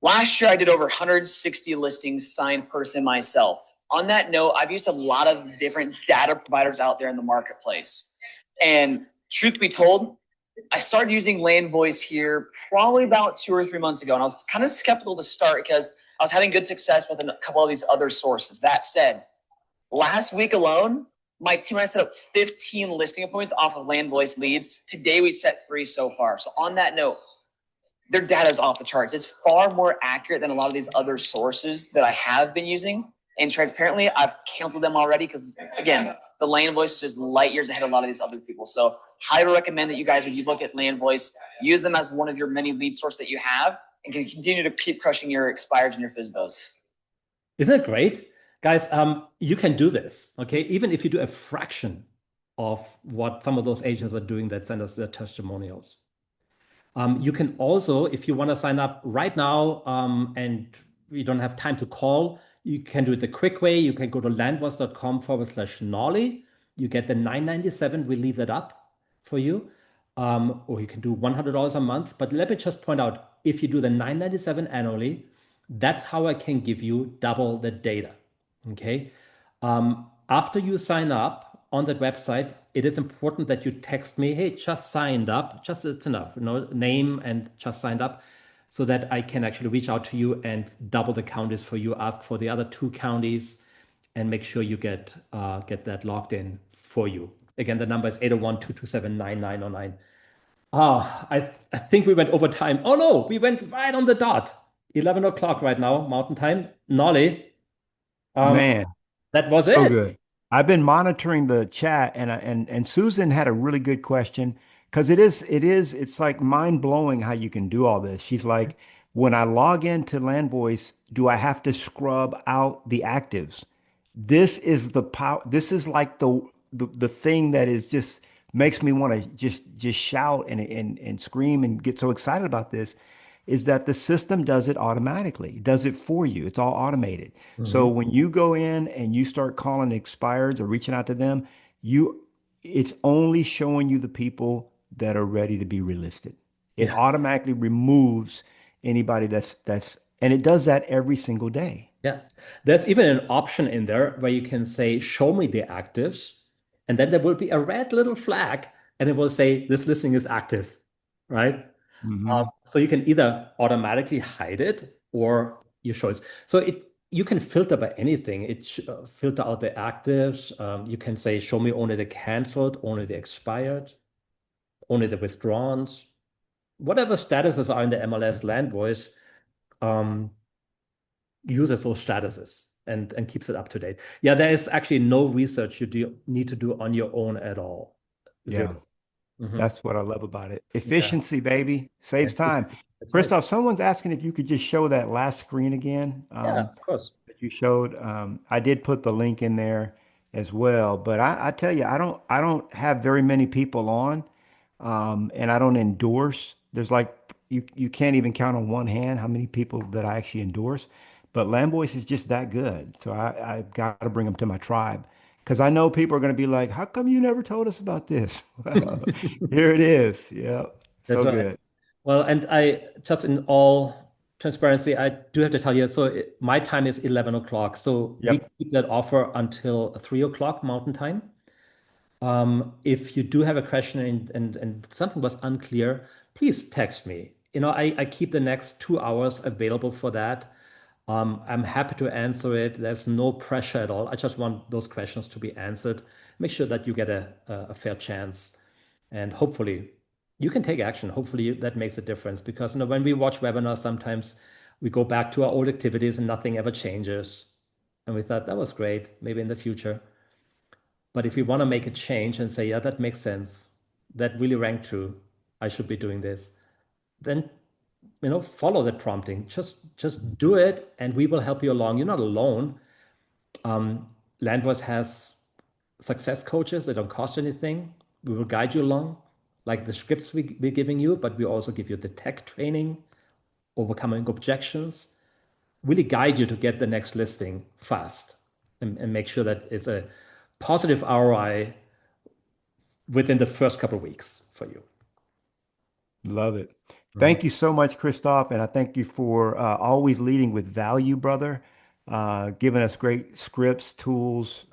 Last year, I did over 160 listings signed person myself. On that note, I've used a lot of different data providers out there in the marketplace. And truth be told, I started using Land Voice here probably about 2 or 3 months ago. And I was kind of skeptical to start because I was having good success with a couple of these other sources. That said, last week alone, my team and I set up 15 listing appointments off of Land Voice leads. Today, we set 3 so far. So on that note, their data is off the charts. It's far more accurate than a lot of these other sources that I have been using. And transparently, I've canceled them already because, again, the Land Voice is just light years ahead of a lot of these other people. So highly recommend that you guys, when you look at Land Voice, use them as one of your many lead sources that you have and can continue to keep crushing your expireds and your FSBOs. Isn't it great? Guys, you can do this, okay? Even if you do a fraction of what some of those agents are doing that send us their testimonials. You can also, if you want to sign up right now and you don't have time to call, you can do it the quick way. You can go to landvoice.com/Knolly. You get the $997. We leave that up for you. Or you can do $100 a month. But let me just point out, if you do the $997 annually, that's how I can give you double the data. Okay. After you sign up on that website, it is important that you text me, "Hey, just signed up." Just it's enough, name and just signed up, so that I can actually reach out to you and double the counties for you, ask for the other 2 counties, and make sure you get that logged in for you. Again, the number is 801-227-9909. I think we went over time. Oh no, we went right on the dot. 11 o'clock right now, Mountain Time. Knolly, Man, that was so it. good. I've been monitoring the chat, and Susan had a really good question, because it's like mind blowing how you can do all this. She's like, when I log into Land Voice, do I have to scrub out the actives? This is the power. This is like the thing that is just makes me want to just shout and scream and get so excited about this. is that the system does it automatically. It does it for you. It's all automated. So Mhm. when you go in and you start calling expireds or reaching out to them, you it's only showing you the people that are ready to be relisted. It Yeah. automatically removes anybody and it does that every single day. Yeah. There's even an option in there where you can say, show me the actives. And then there will be a red little flag and it will say, this listing is active, right? Hmm. So you can either automatically hide it or you show it. So you can filter by anything. Filter out the actives. You can say, show me only the canceled, only the expired, only the withdrawns, whatever statuses are in the MLS land voice. Um, uses those statuses and keeps it up to date. Yeah, there is actually no research need to do on your own at all. Yeah. Zero. Mhm. That's what I love about it. Yeah. Efficiency, baby, Yeah, saves time. that's right. Christoph, someone's asking if you could just show that last screen again Yeah, of course. that you showed. I did put the link in there as well, but I tell you, I don't have very many people on, and I don't endorse. There's like you can't even count on one hand how many people that I actually endorse. But Lamboys is just that good, so I've got to bring them to my tribe. Because I know people are going to be like, how come you never told us about this? Well, here it is. Yeah. That's So right. good. Well, and I just in all transparency, I do have to tell you, so my time is 11 o'clock. So we Yep. keep that offer until 3 o'clock Mountain Time. If you do have a question and something was unclear, please text me. I keep the next 2 hours available for that. I'm happy to answer it. There's no pressure at all. I just want those questions to be answered. Make sure that you get a fair chance. And hopefully you can take action. Hopefully that makes a difference because when we watch webinars, sometimes we go back to our old activities and nothing ever changes. And we thought that was great, maybe in the future. But if we want to make a change and say, yeah, that makes sense, that really rang true, I should be doing this, then follow that prompting. Just do it, and we will help you along. You're not alone. Landvoice has success coaches that don't cost anything. We will guide you along, like the scripts we're giving you, but we also give you the tech training, overcoming objections, really guide you to get the next listing fast and make sure that it's a positive ROI within the first couple of weeks for you. Love it. Mhm. Thank you so much, Christoph. And I thank you for always leading with value, brother, giving us great scripts, tools.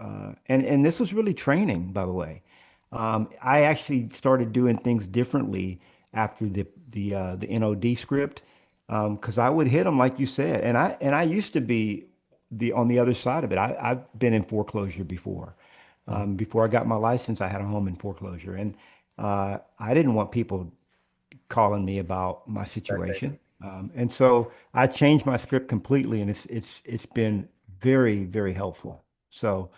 And this was really training, by the way. I actually started doing things differently after the NOD script because I would hit them like you said. And I used to be on the other side of it. I've been in foreclosure before. Mhm. Before I got my license, I had a home in foreclosure. And I didn't want people calling me about my Exactly. situation. And so I changed my script completely, and it's been very, very helpful. So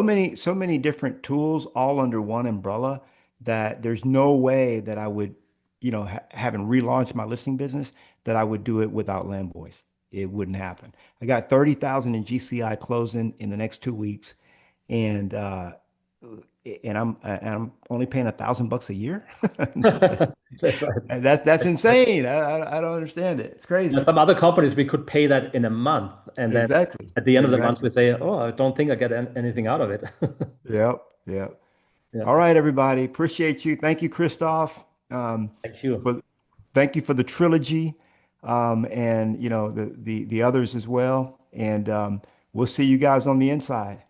many different tools all under one umbrella that there's no way that I would, having relaunched my listing business, that I would do it without Landboys. It wouldn't happen. I got 30,000 in GCI closing in the next 2 weeks, and I'm only paying $1,000 a year. That's like, That's right. that's insane. I don't understand it. It's Now, crazy. some other companies, we could pay that in a month. And then Exactly. at the end of the month, Exactly. we say, oh, I don't think I get anything out of it. Yep. Yep. Yeah. All right, everybody. Appreciate you. Thank you, Christoph. Thank you. For thank you for the trilogy, and the others as well. And we'll see you guys on the inside.